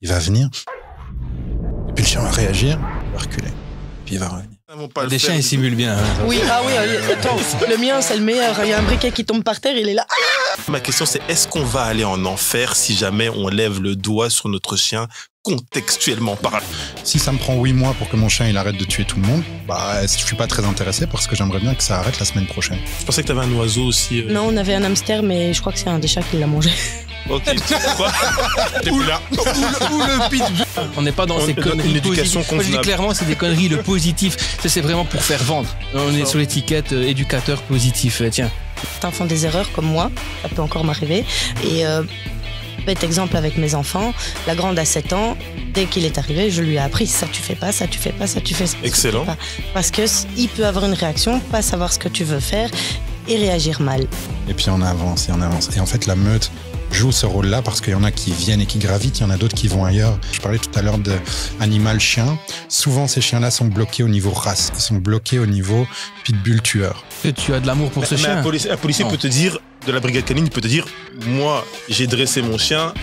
il va venir. Et puis le chien va réagir, il va reculer. Puis il va revenir. Des chiens, ils simulent bien. Hein. Oui, attends, le mien, c'est le meilleur. Il y a un briquet qui tombe par terre, il est là. Ma question, c'est est-ce qu'on va aller en enfer si jamais on lève le doigt sur notre chien, contextuellement parlant? Si ça me prend 8 mois pour que mon chien il arrête de tuer tout le monde, je suis pas très intéressé parce que j'aimerais bien que ça arrête la semaine prochaine. Je pensais que t'avais un oiseau aussi. Non, on avait un hamster, mais je crois que c'est un des chats qui l'a mangé. Ok, quoi? T'es plus là. Ou le pitbull. On n'est pas dans ces conneries. Une éducation positives. Moi, je dis clairement, c'est des conneries. Le positif, ça c'est vraiment pour faire vendre. On est sur l'étiquette éducateur positif. Tiens. Certains font des erreurs comme moi, ça peut encore m'arriver. Et bête exemple avec mes enfants, la grande a 7 ans, dès qu'il est arrivé, je lui ai appris ça tu fais pas, ça tu fais pas, ça tu fais ça. Excellent. Pas. Parce que il peut avoir une réaction, pas savoir ce que tu veux faire et réagir mal. Et puis on avance et on avance. Et en fait la meute joue ce rôle-là parce qu'il y en a qui viennent et qui gravitent, il y en a d'autres qui vont ailleurs. Je parlais tout à l'heure d'animal-chien. Souvent, ces chiens-là sont bloqués au niveau race. Ils sont bloqués au niveau pitbull tueur. Et tu as de l'amour pour ce chien. Un policier peut te dire, de la brigade canine, il peut te dire, moi, j'ai dressé mon chien,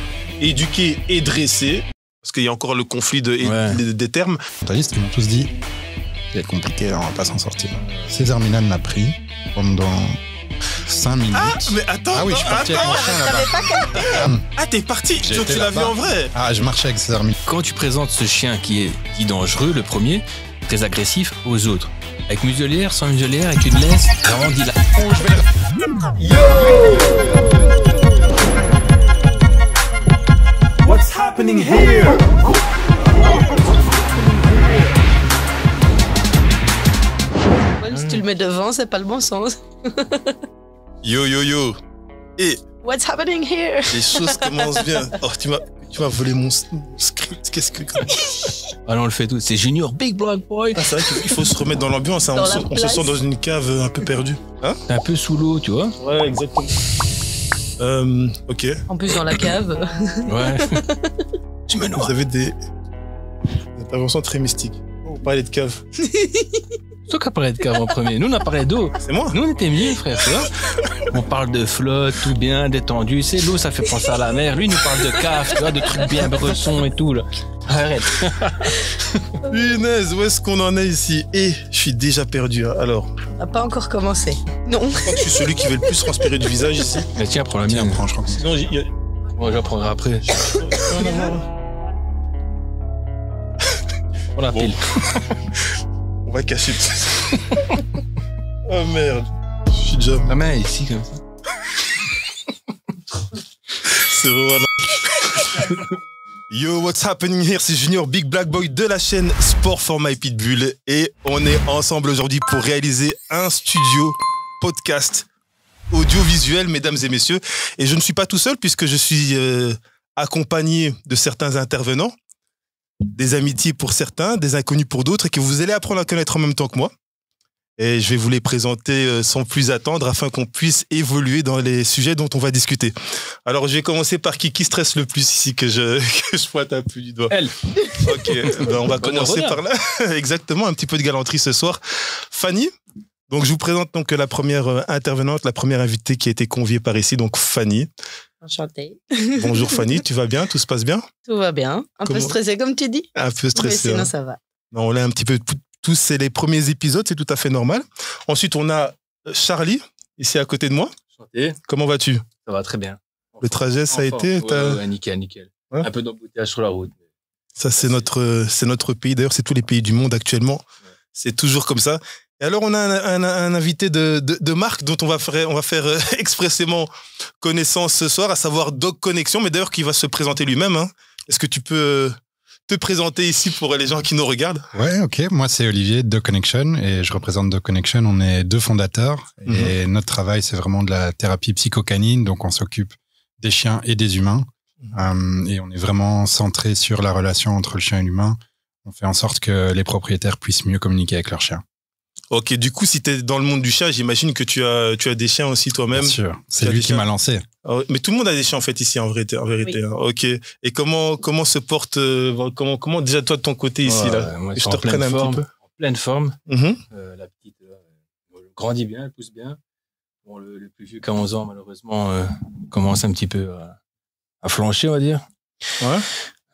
éduqué et dressé, parce qu'il y a encore le conflit des termes. Ils m'ont tous dit, ça va être compliqué, on va pas s'en sortir. César Milan l'a pris pendant 5 minutes. Ah, mais attends. Ah oui, je suis parti avec mon chien là-bas. Ah, t'es parti. Tu l'as vu en vrai. Ah, je marchais avec César Milan. Quand tu présentes ce chien qui est dit dangereux, le premier, très agressif, aux autres, avec muselière, sans muselière, avec une laisse, vraiment dit là. Oh, je vais Yo! What's happening here? Si tu le mets devant, c'est pas le bon sens. Yo. Et What's happening here? les choses commencent bien. Oh, tu m'as volé mon script. Qu'est-ce que... Ah non, on le fait tout. C'est Junior Big Black Boy. Ah, c'est vrai qu'il faut se remettre dans l'ambiance. Hein. On se sent dans une cave un peu perdue. Hein? T'es un peu sous l'eau, tu vois. Ouais, exactement. Ok. En plus, dans la cave. Ouais. Tu me noies. Vous avez des interventions très mystiques. On parlait de cave. C'est toi qui as parlé de cave en premier. Nous, on a parlé d'eau. C'est moi. Nous, on était mieux, frère, tu vois. On parle de flotte, tout bien, détendu. C'est l'eau, ça fait penser à la mer. Lui, il nous parle de cave, tu vois, de trucs bien bressons et tout, là. Arrête. Punaise, où est-ce qu'on en est ici? Et je suis déjà perdu. Alors. On n'a pas encore commencé. Non. Je suis celui qui veut le plus transpirer du visage ici. Mais tiens, prends la mienne. Je crois. Sinon, Moi, j'en prendrai après. Prends la pile. On va cacher tout ça. Oh merde. Je suis déjà... La main est ici, comme ça. C'est vraiment... Yo, what's happening here? C'est Junior Big Black Boy de la chaîne Sport for My Pitbull. Et on est ensemble aujourd'hui pour réaliser un studio podcast audiovisuel, mesdames et messieurs. Et je ne suis pas tout seul puisque je suis accompagné de certains intervenants, des amitiés pour certains, des inconnus pour d'autres, et que vous allez apprendre à connaître en même temps que moi. Et je vais vous les présenter sans plus attendre afin qu'on puisse évoluer dans les sujets dont on va discuter. Alors, je vais commencer par qui stresse le plus ici que je pointe un peu du doigt. Elle. Ok, on va commencer par là. Exactement, un petit peu de galanterie ce soir. Fanny. Donc, je vous présente donc la première intervenante, la première invitée qui a été conviée par ici, donc Fanny. Enchantée. Bonjour Fanny, tu vas bien? Tout se passe bien? Tout va bien. Un peu stressé comme tu dis. Un peu stressé. Mais sinon, hein. ça va. Non, on est un petit peu tous, c'est les premiers épisodes, c'est tout à fait normal. Ensuite, on a Charlie, ici à côté de moi. Enchanté. Comment vas-tu? Ça va très bien. Le trajet, ça a été ouais, nickel. Ouais. Un peu d'embouteillage sur la route. Ça, c'est notre pays. D'ailleurs, c'est tous les pays du monde actuellement. Ouais. C'est toujours comme ça. Et alors, on a un invité de marque dont on va faire expressément connaissance ce soir, à savoir Dog Connection, mais d'ailleurs qui va se présenter lui-même. Hein. Est-ce que tu peux te présenter ici pour les gens qui nous regardent? Ouais, ok. Moi, c'est Olivier de Dog Connection et je représente Dog Connection. On est 2 fondateurs et notre travail, c'est vraiment de la thérapie psychocanine. Donc, on s'occupe des chiens et des humains et on est vraiment centré sur la relation entre le chien et l'humain. On fait en sorte que les propriétaires puissent mieux communiquer avec leurs chiens. Ok, du coup, si tu es dans le monde du chat, j'imagine que tu as des chiens aussi toi-même. Bien sûr, c'est lui qui m'a lancé. Mais tout le monde a des chiens en fait ici, en vérité. Oui. Hein. Ok. Et comment se porte, comment déjà toi de ton côté ici là? Moi, je te reprenne un petit peu. En pleine forme. La petite grandit bien, elle pousse bien. Bon, le plus vieux qui a 11 ans, malheureusement, commence un petit peu à flancher, on va dire. Ouais.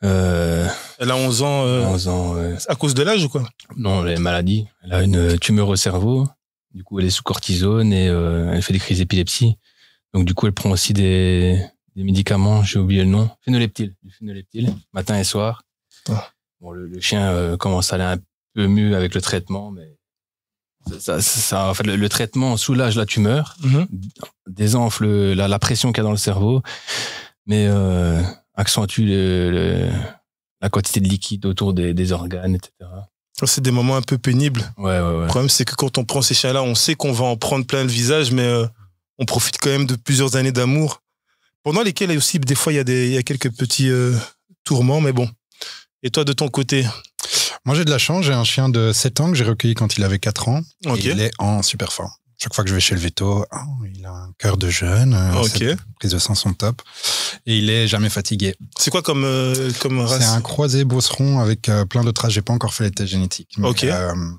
Elle a 11 ans. 11 ans, À cause de l'âge ou quoi? Non, elle a une maladie. Elle a une tumeur au cerveau. Du coup, elle est sous cortisone et elle fait des crises d'épilepsie. Donc, du coup, elle prend aussi des médicaments. J'ai oublié le nom. Du phénoleptyl, matin et soir. Ah. Bon, le chien commence à aller un peu mieux avec le traitement, mais en fait, le traitement soulage la tumeur, désenfle la pression qu'il y a dans le cerveau, mais accentue la quantité de liquide autour des organes, etc. C'est des moments un peu pénibles. Ouais. Le problème, c'est que quand on prend ces chiens-là, on sait qu'on va en prendre plein le visage, mais on profite quand même de plusieurs années d'amour, pendant lesquelles aussi, des fois, il y a quelques petits tourments, mais bon. Et toi, de ton côté? Moi, j'ai de la chance. J'ai un chien de 7 ans que j'ai recueilli quand il avait 4 ans. Okay. Et il est en super forme. Chaque fois que je vais chez le veto, il a un cœur de jeune. Ses prises de sang sont top. Et il est jamais fatigué. C'est quoi comme race? C'est un croisé beauceron avec plein d'autres races. J'ai pas encore fait les tests génétiques. Mais,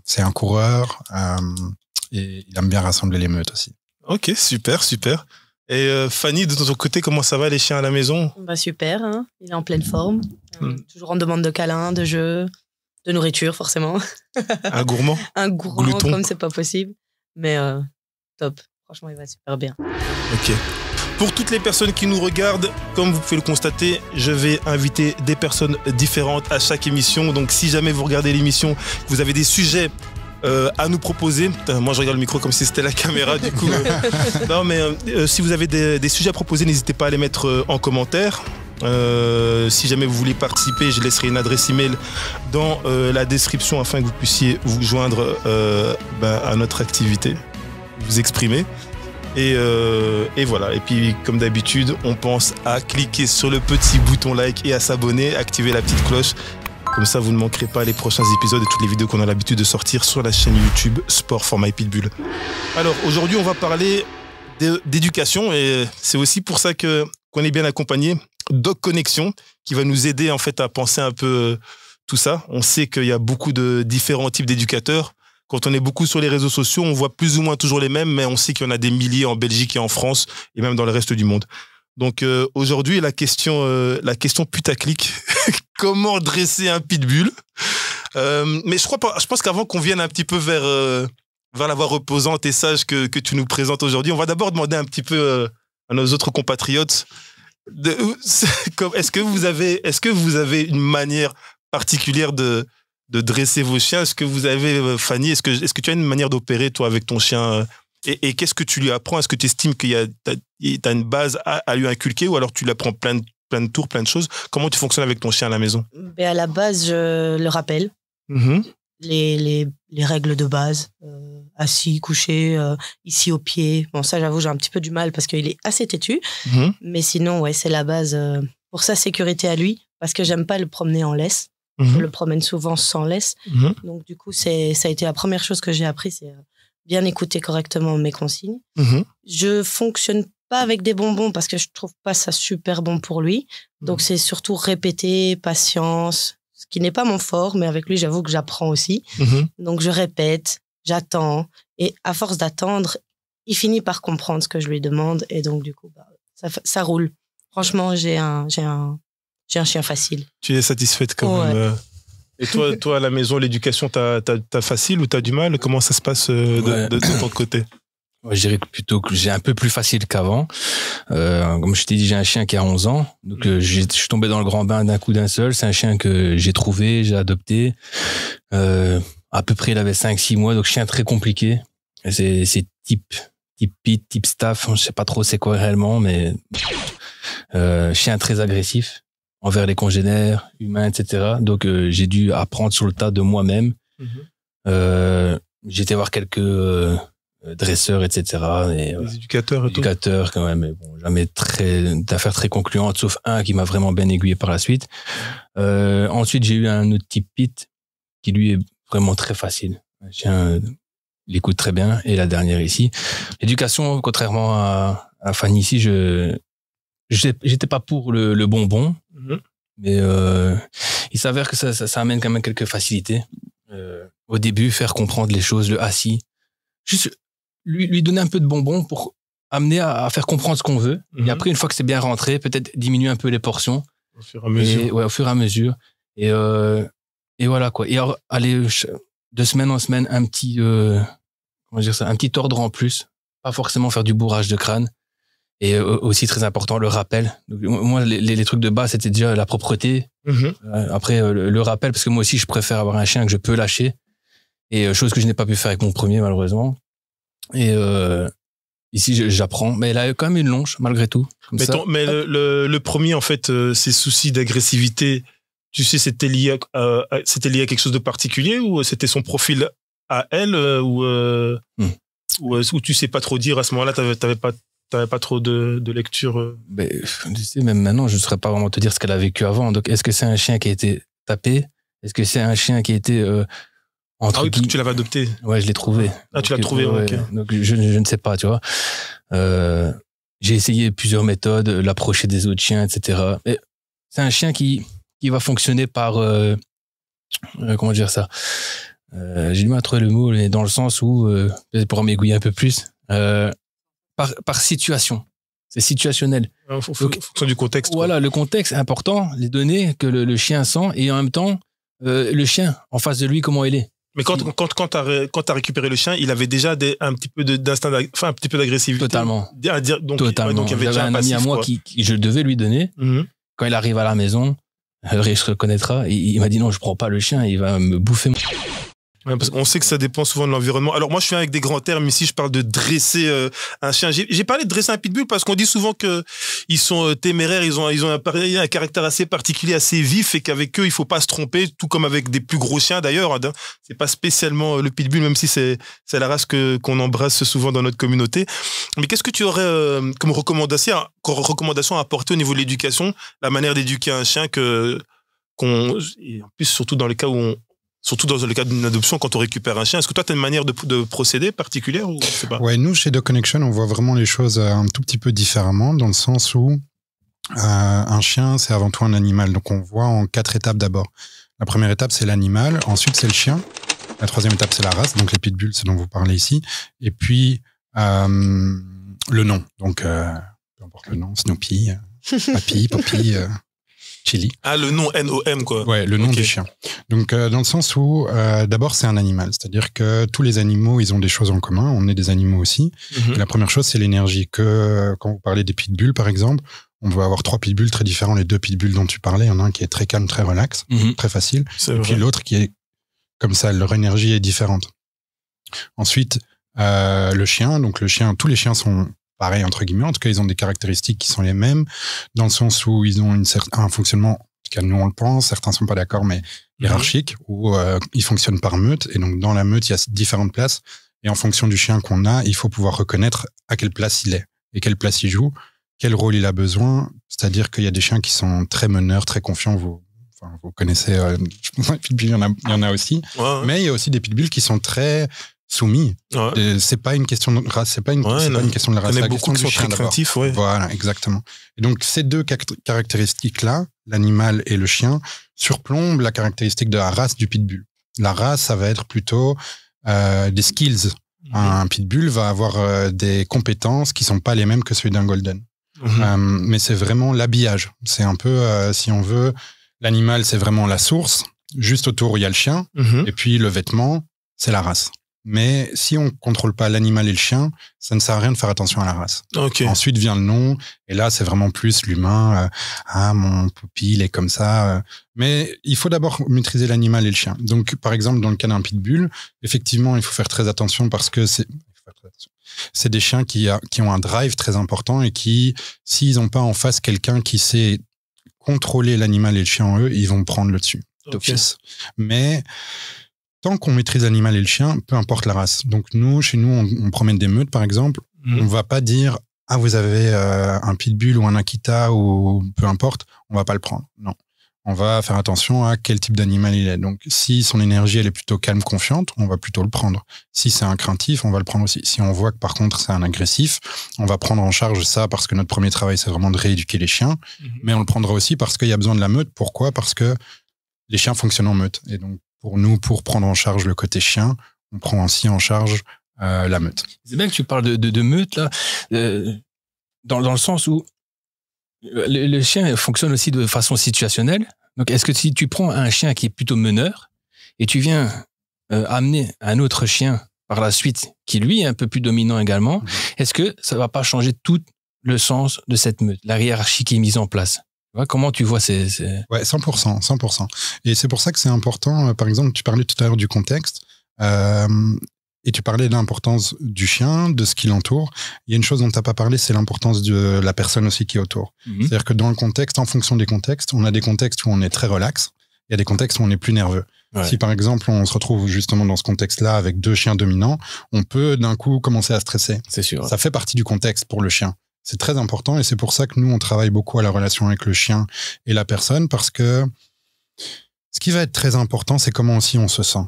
c'est un coureur. Et il aime bien rassembler les meutes aussi. Ok, super. Et Fanny, de ton côté, comment ça va les chiens à la maison? Super, hein. Il est en pleine forme. Toujours en demande de câlins, de jeux, de nourriture forcément. Un gourmand? Un gourmand, glouton. Comme c'est pas possible. Mais top, franchement il va super bien. Ok. Pour toutes les personnes qui nous regardent, comme vous pouvez le constater, je vais inviter des personnes différentes à chaque émission. Donc si jamais vous regardez l'émission, vous avez des sujets à nous proposer. Moi je regarde le micro comme si c'était la caméra du coup. Non mais si vous avez des sujets à proposer, n'hésitez pas à les mettre en commentaire. Si jamais vous voulez participer, je laisserai une adresse email dans la description afin que vous puissiez vous joindre à notre activité, vous exprimer. Et voilà. Et puis, comme d'habitude, on pense à cliquer sur le petit bouton like et à s'abonner, activer la petite cloche. Comme ça, vous ne manquerez pas les prochains épisodes et toutes les vidéos qu'on a l'habitude de sortir sur la chaîne YouTube Sport for My Pitbull. Alors, aujourd'hui, on va parler d'éducation et c'est aussi pour ça qu'on est bien accompagné. Dog Connection, qui va nous aider en fait à penser un peu tout ça. On sait qu'il y a beaucoup de différents types d'éducateurs. Quand on est beaucoup sur les réseaux sociaux, on voit plus ou moins toujours les mêmes, mais on sait qu'il y en a des milliers en Belgique et en France et même dans le reste du monde. Donc aujourd'hui, la question putaclic, comment dresser un pitbull? Mais je pense qu'avant qu'on vienne un petit peu vers la voie reposante et sage que tu nous présentes aujourd'hui, on va d'abord demander un petit peu à nos autres compatriotes. Est-ce que vous avez une manière particulière de dresser vos chiens? Est-ce que vous avez, Fanny, est-ce que tu as une manière d'opérer, toi, avec ton chien? Et qu'est-ce que tu lui apprends? Est-ce que tu estimes qu'il y a une base à lui inculquer ou alors tu lui apprends plein de tours, plein de choses? Comment tu fonctionnes avec ton chien à la maison? À la base, je le rappelle. Les règles de base. Assis, couché, ici au pied. Bon, ça, j'avoue, j'ai un petit peu du mal parce qu'il est assez têtu. Mais sinon, ouais, c'est la base pour sa sécurité à lui. Parce que j'aime pas le promener en laisse. Je le promène souvent sans laisse. Donc, du coup, ça a été la première chose que j'ai appris, c'est bien écouter correctement mes consignes. Je fonctionne pas avec des bonbons parce que je trouve pas ça super bon pour lui. Donc, c'est surtout répéter, patience, ce qui n'est pas mon fort, mais avec lui, j'avoue que j'apprends aussi. Donc, je répète, j'attends. Et à force d'attendre, il finit par comprendre ce que je lui demande. Et donc, du coup, ça roule. Franchement, j'ai un chien facile. Tu es satisfaite quand même. Et toi, à la maison, l'éducation, t'as facile ou t'as du mal? Comment ça se passe de ton côté? Je dirais plutôt que j'ai un peu plus facile qu'avant. Comme je t'ai dit, j'ai un chien qui a 11 ans. Donc, je suis tombé dans le grand bain d'un coup d'un seul. C'est un chien que j'ai trouvé, j'ai adopté. À peu près, il avait 5-6 mois. Donc, chien très compliqué. C'est type pit, type staff. Je sais pas trop c'est quoi réellement, mais chien très agressif envers les congénères, humains, etc. Donc, j'ai dû apprendre sur le tas de moi-même. J'ai été voir quelques dresseurs, etc. Et, les éducateurs et tout. Éducateurs quand même, mais bon, jamais d'affaires très concluantes, sauf un qui m'a vraiment bien aiguillé par la suite. Ensuite, j'ai eu un autre type pit qui lui est vraiment très facile. Un chien, il écoute très bien. Et la dernière ici. L'éducation, contrairement à Fanny ici, j'étais pas pour le bonbon, mais il s'avère que ça amène quand même quelques facilités. Au début, faire comprendre les choses, le assis. Juste lui donner un peu de bonbons pour amener à faire comprendre ce qu'on veut. Et après, une fois que c'est bien rentré, peut-être diminuer un peu les portions. Au fur et à mesure. Au fur et à mesure. Et voilà, quoi. Et alors, aller de semaine en semaine, un petit ordre en plus. Pas forcément faire du bourrage de crâne. Et aussi, très important, le rappel. Donc, moi, les trucs de base, c'était déjà la propreté. Après, le rappel, parce que moi aussi, je préfère avoir un chien que je peux lâcher. Et chose que je n'ai pas pu faire avec mon premier, malheureusement. Et ici, j'apprends. Mais elle a quand même une longe, malgré tout. Mais le premier, en fait, ces soucis d'agressivité, tu sais, c'était lié à quelque chose de particulier ou c'était son profil à elle ou tu sais pas trop dire à ce moment-là, t'avais pas trop de lecture. Ben, tu sais, même maintenant, je ne saurais pas vraiment te dire ce qu'elle a vécu avant. Donc, est-ce que c'est un chien qui a été tapé? Est-ce que c'est un chien qui a été Ah oui, parce que tu l'avais adopté. Ouais, je l'ai trouvé. Ah, tu l'as trouvé, ouais, ok. Donc, je ne sais pas, tu vois. J'ai essayé plusieurs méthodes, l'approcher des autres chiens, etc. Mais c'est un chien qui va fonctionner par... comment dire ça? J'ai du mal à trouver le mot, mais dans le sens où, pour m'aiguiller un peu plus, par situation. C'est situationnel. En fonction du contexte. Voilà, le contexte est important, les données que le chien sent, et en même temps, le chien, en face de lui, comment il est. Mais quand t'as récupéré le chien, il avait déjà un petit peu d'instinct, un petit peu d'agressivité. Totalement. Donc, Totalement. Ouais, donc il y avait déjà un ami à moi qui je devais lui donner. Quand il arrive à la maison, il se reconnaîtra. Il m'a dit non, je prends pas le chien, il va me bouffer. Ouais, parce qu'on sait que ça dépend souvent de l'environnement. Alors moi, je viens avec des grands termes ici. Je parle de dresser un chien. J'ai parlé de dresser un pitbull parce qu'on dit souvent que ils sont téméraires. Ils ont un caractère assez particulier, assez vif, et qu'avec eux, il faut pas se tromper. Tout comme avec des plus gros chiens d'ailleurs. C'est pas spécialement le pitbull, même si c'est la race qu'on embrasse souvent dans notre communauté. Mais qu'est-ce que tu aurais comme recommandation à apporter au niveau de l'éducation, la manière d'éduquer un chien et en plus surtout dans le cas surtout dans le cas d'une adoption, quand on récupère un chien, est-ce que toi, tu as une manière de procéder particulière ou je sais pas? Ouais, nous, chez Dog Connection, on voit vraiment les choses un tout petit peu différemment, dans le sens où un chien, c'est avant tout un animal. Donc, on voit en 4 étapes d'abord. La première étape, c'est l'animal. Ensuite, c'est le chien. La troisième étape, c'est la race. Donc, les pitbulls, c'est dont vous parlez ici. Et puis, le nom. Donc, peu importe le nom, Snoopy, Papy, Poppy... Chili. Ah, le nom N-O-M, quoi. Ouais, le nom du chien. Donc, dans le sens où, d'abord, c'est un animal. C'est-à-dire que tous les animaux, ils ont des choses en commun. On est des animaux aussi. Et la première chose, c'est l'énergie. Quand vous parlez des pitbulls, par exemple, on va avoir 3 pitbulls très différents. Les 2 pitbulls dont tu parlais, il y en a un qui est très calme, très relax, très facile. Et puis l'autre qui est comme ça. Leur énergie est différente. Ensuite, le chien. Donc, tous les chiens sont pareil, entre guillemets. En tout cas, ils ont des caractéristiques qui sont les mêmes, dans le sens où ils ont un fonctionnement, en tout cas, nous, on le pense, certains sont pas d'accord, mais hiérarchique, où ils fonctionnent par meute. Et donc, dans la meute, il y a différentes places. Et en fonction du chien qu'on a, il faut pouvoir reconnaître à quelle place il est et quelle place il joue, quel rôle il a besoin. C'est-à-dire qu'il y a des chiens qui sont très meneurs, très confiants. Vous connaissez, il y en a aussi. Ouais. Mais il y a aussi des pitbulls qui sont très soumis. Ouais. C'est pas une question de race, c'est pas une question de la race. Il y en a beaucoup qui sont très craintifs, ouais. Voilà, exactement. Et donc, ces 2 caractéristiques-là, l'animal et le chien, surplombent la caractéristique de la race du pitbull. La race, ça va être plutôt des skills. Un pitbull va avoir des compétences qui sont pas les mêmes que celui d'un golden. Mais c'est vraiment l'habillage. C'est un peu, si on veut, l'animal, c'est vraiment la source. Juste autour, il y a le chien. Et puis, le vêtement, c'est la race. Mais si on contrôle pas l'animal et le chien, ça ne sert à rien de faire attention à la race. Okay. Ensuite vient le nom, et là c'est vraiment plus l'humain. Mon poupille, il est comme ça. Mais il faut d'abord maîtriser l'animal et le chien. Donc par exemple dans le cas d'un pitbull, effectivement il faut faire très attention parce que c'est des chiens qui ont un drive très important et qui, s'ils n'ont pas en face quelqu'un qui sait contrôler l'animal et le chien en eux, ils vont prendre le dessus d'office. Mais tant qu'on maîtrise l'animal et le chien, peu importe la race. Donc chez nous, on promène des meutes, par exemple. On va pas dire « Ah, vous avez un pitbull ou un Akita ou peu importe, on va pas le prendre. » Non. On va faire attention à quel type d'animal il est. Donc, si son énergie, elle est plutôt calme, confiante, on va plutôt le prendre. Si c'est un craintif, on va le prendre aussi. Si on voit que, par contre, c'est un agressif, on va prendre en charge ça parce que notre premier travail, c'est vraiment de rééduquer les chiens. Mais on le prendra aussi parce qu'il y a besoin de la meute. Pourquoi ? Parce que les chiens fonctionnent en meute. Et donc, pour prendre en charge le côté chien, on prend aussi en charge la meute. C'est bien que tu parles de meute, là, dans le sens où Le chien fonctionne aussi de façon situationnelle. Donc, est-ce que si tu prends un chien qui est plutôt meneur et tu viens amener un autre chien par la suite qui, lui, est un peu plus dominant également, est-ce que ça va pas changer tout le sens de cette meute, la hiérarchie qui est mise en place? Comment tu vois ces... Ouais, 100%. Et c'est pour ça que c'est important. Par exemple, tu parlais tout à l'heure du contexte. Et tu parlais de l'importance du chien, de ce qui l'entoure. Il y a une chose dont tu n'as pas parlé, c'est l'importance de la personne aussi qui est autour. C'est-à-dire que dans le contexte, en fonction des contextes, on a des contextes où on est très relax, il y a des contextes où on est plus nerveux. Ouais. Si par exemple, on se retrouve justement dans ce contexte-là avec 2 chiens dominants, on peut d'un coup commencer à stresser. C'est sûr. Ouais. Ça fait partie du contexte pour le chien. C'est très important et c'est pour ça que nous, on travaille beaucoup à la relation avec le chien et la personne parce que ce qui va être très important, c'est comment aussi on se sent.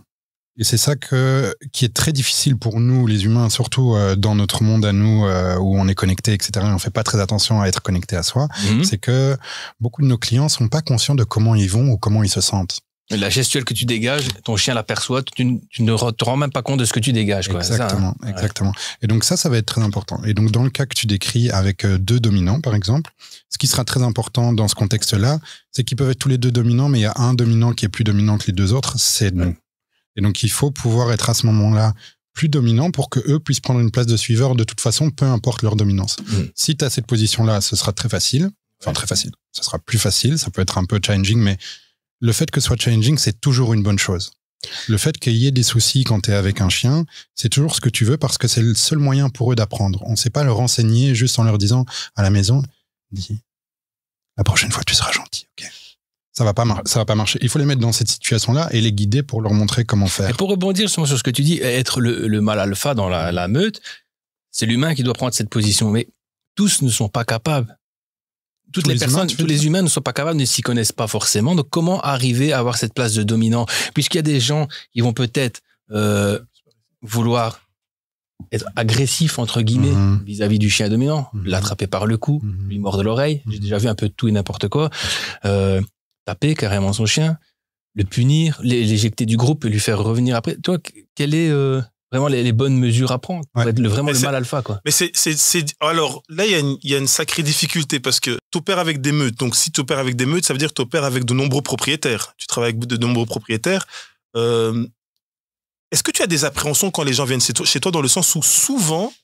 Et c'est ça qui est très difficile pour nous, les humains, surtout dans notre monde à nous, où on est connecté, etc. Et on fait pas très attention à être connecté à soi. C'est que beaucoup de nos clients sont pas conscients de comment ils vont ou comment ils se sentent. La gestuelle que tu dégages, ton chien l'aperçoit, tu ne te rends même pas compte de ce que tu dégages. Quoi. Exactement, ça, hein. Exactement. Et donc ça va être très important. Et donc dans le cas que tu décris avec 2 dominants, par exemple, ce qui sera très important dans ce contexte-là, c'est qu'ils peuvent être tous les 2 dominants, mais il y a un dominant qui est plus dominant que les 2 autres, c'est nous. Et donc, il faut pouvoir être à ce moment-là plus dominant pour que eux puissent prendre une place de suiveur de toute façon, peu importe leur dominance. Si tu as cette position-là, ce sera très facile. Enfin, très facile. Ce sera plus facile. Ça peut être un peu challenging, mais le fait que ce soit challenging, c'est toujours une bonne chose. Le fait qu'il y ait des soucis quand tu es avec un chien, c'est toujours ce que tu veux parce que c'est le seul moyen pour eux d'apprendre. On ne sait pas leur enseigner juste en leur disant à la maison, dis, la prochaine fois, tu seras gentil, ok? Ça va pas marcher. Il faut les mettre dans cette situation-là et les guider pour leur montrer comment faire. Et pour rebondir sur ce que tu dis, être le mâle alpha dans la meute, c'est l'humain qui doit prendre cette position. Mais tous ne sont pas capables. Tous les humains ne sont pas capables, ne s'y connaissent pas forcément. Donc, comment arriver à avoir cette place de dominant? Puisqu'il y a des gens qui vont peut-être vouloir être agressifs, entre guillemets, vis-à-vis du chien dominant, l'attraper par le cou, lui mordre l'oreille. J'ai déjà vu un peu de tout et n'importe quoi. Taper carrément son chien, le punir, l'éjecter du groupe et lui faire revenir après. Toi, quelles sont vraiment les bonnes mesures à prendre pour être vraiment le mâle alpha, quoi? Mais alors là, il y a une sacrée difficulté parce que tu opères avec des meutes. Donc, si tu opères avec des meutes, ça veut dire que tu opères avec de nombreux propriétaires. Tu travailles avec de nombreux propriétaires. Est-ce que tu as des appréhensions quand les gens viennent chez toi dans le sens où souvent,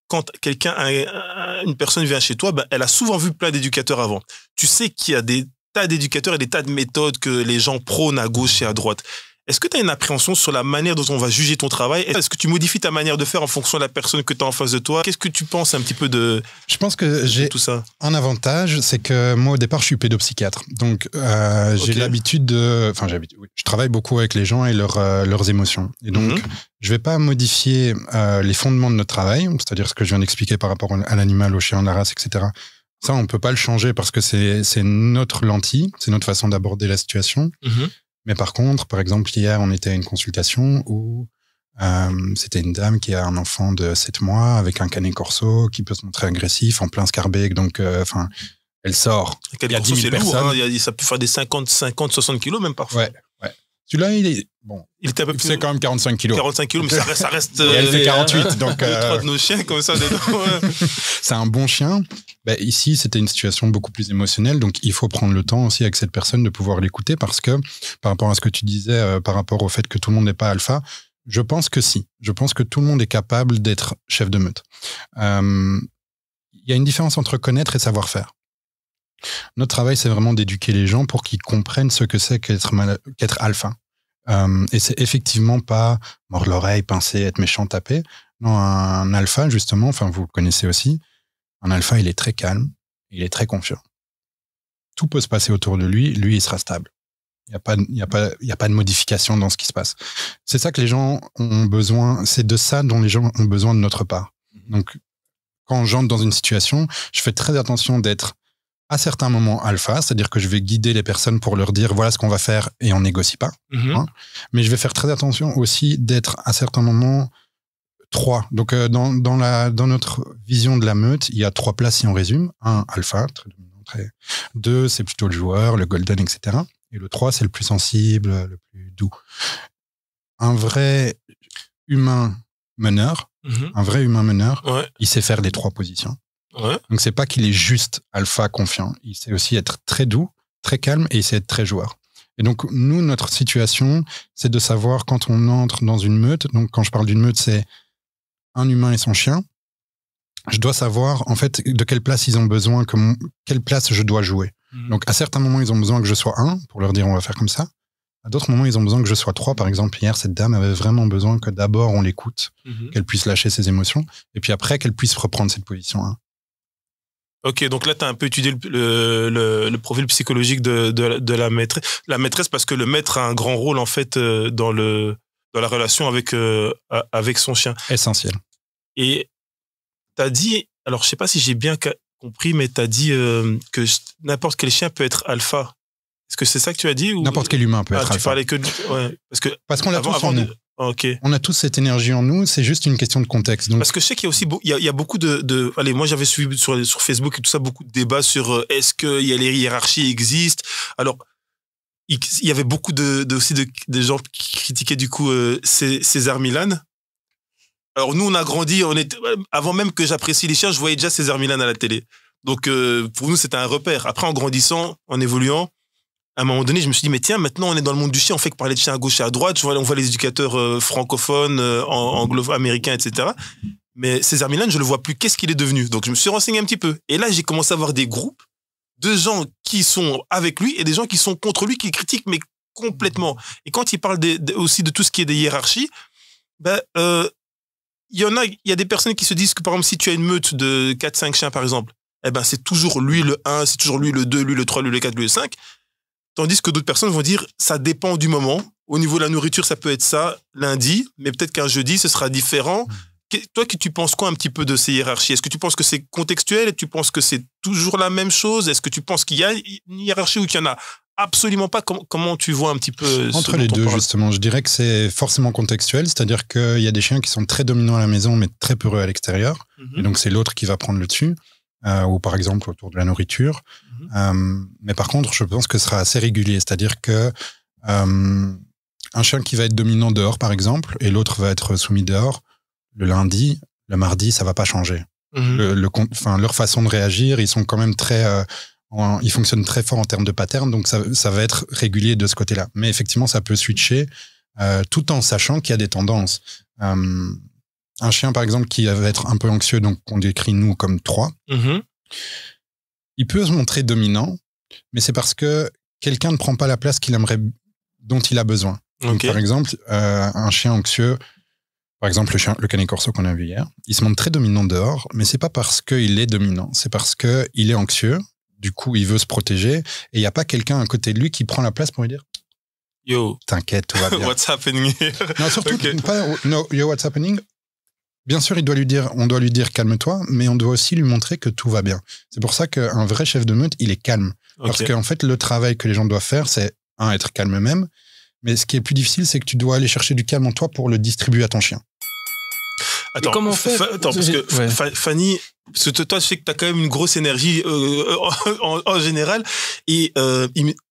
quand une personne vient chez toi, elle a souvent vu plein d'éducateurs avant. Tu sais qu'il y a des tas d'éducateurs et des tas de méthodes que les gens prônent à gauche et à droite. Est-ce que tu as une appréhension sur la manière dont on va juger ton travail? Est-ce que tu modifies ta manière de faire en fonction de la personne que tu as en face de toi? Qu'est-ce que tu penses un petit peu de Je pense que j'ai tout ça? Un avantage, c'est que moi, au départ, je suis pédopsychiatre. Donc, j'ai l'habitude de... Enfin, je travaille beaucoup avec les gens et leurs émotions. Et donc, je vais pas modifier les fondements de notre travail, c'est-à-dire ce que je viens d'expliquer par rapport à l'animal, au chien, à la race, etc. Ça, on peut pas le changer parce que c'est notre lentille, c'est notre façon d'aborder la situation. Mais par contre, par exemple, hier, on était à une consultation où c'était une dame qui a un enfant de 7 mois avec un canet corso qui peut se montrer agressif en plein scarbec. Donc, elle sort. Il y a 10 000 personnes. Lourd, ça peut faire des 50, 60 kilos même parfois. Ouais. Celui-là, il est bon. Il était un peu plus. C'est quand même 45 kilos. 45 kilos, mais ça reste. Et elle fait 48, donc. 3 de nos chiens comme ça dedans. C'est un bon chien. Ici, c'était une situation beaucoup plus émotionnelle, donc il faut prendre le temps aussi avec cette personne de pouvoir l'écouter parce que, par rapport à ce que tu disais, par rapport au fait que tout le monde n'est pas alpha, je pense que si. Je pense que tout le monde est capable d'être chef de meute. Il y a une différence entre connaître et savoir-faire. Notre travail, c'est vraiment d'éduquer les gens pour qu'ils comprennent ce que c'est qu'être alpha. Et c'est effectivement pas mordre l'oreille, pincer, être méchant, taper. Non, un alpha, justement, enfin, vous le connaissez aussi, un alpha, il est très calme, il est très confiant. Tout peut se passer autour de lui, il sera stable. Il n'y a pas de modification dans ce qui se passe. C'est ça que les gens ont besoin, c'est de ça dont les gens ont besoin de notre part. Donc, quand j'entre dans une situation, je fais très attention d'être à certains moments alpha, c'est-à-dire que je vais guider les personnes pour leur dire voilà ce qu'on va faire et on négocie pas. Mais je vais faire très attention aussi d'être à certains moments 3. Donc dans notre vision de la meute, il y a 3 places si on résume. 1, alpha, très dominant, 2, c'est plutôt le joueur, le golden, etc. Et le 3, c'est le plus sensible, le plus doux. Un vrai humain meneur, il sait faire les 3 positions. Ouais. Donc, c'est pas qu'il est juste alpha confiant. Il sait aussi être très doux, très calme et il sait être très joueur. Et donc, nous, notre situation, c'est de savoir quand on entre dans une meute. Donc, quand je parle d'une meute, c'est un humain et son chien. Je dois savoir, en fait, de quelle place ils ont besoin, quelle place je dois jouer. Donc, à certains moments, ils ont besoin que je sois 1 pour leur dire on va faire comme ça. À d'autres moments, ils ont besoin que je sois 3. Par exemple, hier, cette dame avait vraiment besoin que d'abord on l'écoute, qu'elle puisse lâcher ses émotions, et puis après, qu'elle puisse reprendre cette position 1. Ok, donc là, tu as un peu étudié le profil psychologique de la maîtresse. La maîtresse, parce que le maître a un grand rôle, en fait, dans la relation avec son chien. Essentiel. Et tu as dit, alors je sais pas si j'ai bien compris, mais tu as dit que n'importe quel chien peut être alpha. Est-ce que c'est ça que tu as dit ou... N'importe quel humain peut être alpha. Tu parlais que ouais, parce qu'on l'a tous en nous. Okay. On a tous cette énergie en nous, c'est juste une question de contexte. Donc... Parce que je sais qu'il y a aussi il y a beaucoup de... Allez, moi j'avais suivi sur Facebook et tout ça beaucoup de débats sur est-ce que les hiérarchies existent. Alors, il y avait beaucoup aussi de gens qui critiquaient du coup César Millan. Alors nous, on a grandi, avant même que j'apprécie les chiens, je voyais déjà César Millan à la télé. Donc pour nous, c'était un repère. Après, en grandissant, en évoluant, à un moment donné, je me suis dit, mais tiens, maintenant, on est dans le monde du chien, on fait que parler de chiens à gauche et à droite. On voit les éducateurs francophones, anglo-américains, etc. Mais César Millan, je le vois plus. Qu'est-ce qu'il est devenu? Donc, je me suis renseigné un petit peu. Et là, j'ai commencé à voir des groupes de gens qui sont avec lui et des gens qui sont contre lui, qui le critiquent, mais complètement. Et quand il parle aussi de tout ce qui est des hiérarchies, il y a des personnes qui se disent que, par exemple, si tu as une meute de 4-5 chiens, par exemple, c'est toujours lui le 1, c'est toujours lui le 2, lui le 3, lui le 4, lui le 5. Tandis que d'autres personnes vont dire, ça dépend du moment. Au niveau de la nourriture, ça peut être ça lundi, mais peut-être qu'un jeudi, ce sera différent. Toi, tu penses quoi un petit peu de ces hiérarchies? Est-ce que tu penses que c'est contextuel? Tu penses que c'est toujours la même chose? Est-ce que tu penses qu'il y a une hiérarchie ou qu'il n'y en a absolument pas? Comment tu vois un petit peu entre les deux, justement, je dirais que c'est forcément contextuel, c'est-à-dire qu'il y a des chiens qui sont très dominants à la maison, mais très peureux à l'extérieur. Et donc, c'est l'autre qui va prendre le dessus. Ou par exemple autour de la nourriture. Mais par contre, je pense que ce sera assez régulier. C'est-à-dire que un chien qui va être dominant dehors, par exemple, et l'autre va être soumis dehors, le lundi, le mardi, ça va pas changer. Leur façon de réagir, ils sont quand même ils fonctionnent très fort en termes de pattern, donc ça va être régulier de ce côté-là. Mais effectivement, ça peut switcher tout en sachant qu'il y a des tendances. Un chien, par exemple, qui va être un peu anxieux, donc qu'on décrit nous comme 3, il peut se montrer dominant, mais c'est parce que quelqu'un ne prend pas la place dont il a besoin. Donc, par exemple, un chien anxieux, par exemple le Canet Corso qu'on a vu hier, il se montre très dominant dehors, mais c'est pas parce qu'il est dominant, c'est parce qu'il est anxieux, du coup il veut se protéger, et il n'y a pas quelqu'un à côté de lui qui prend la place pour lui dire « Yo, t'inquiète, tout va bien. » What's happening here? Non, surtout pas « No, yo, what's happening ?» Bien sûr, on doit lui dire calme-toi, mais on doit aussi lui montrer que tout va bien. C'est pour ça qu'un vrai chef de meute, il est calme. Parce qu'en fait, le travail que les gens doivent faire, c'est être calme eux-mêmes. Mais ce qui est plus difficile, c'est que tu dois aller chercher du calme en toi pour le distribuer à ton chien. Attends, comment faire? Attends, parce que Fanny, parce que toi, je sais que tu as quand même une grosse énergie en général. Et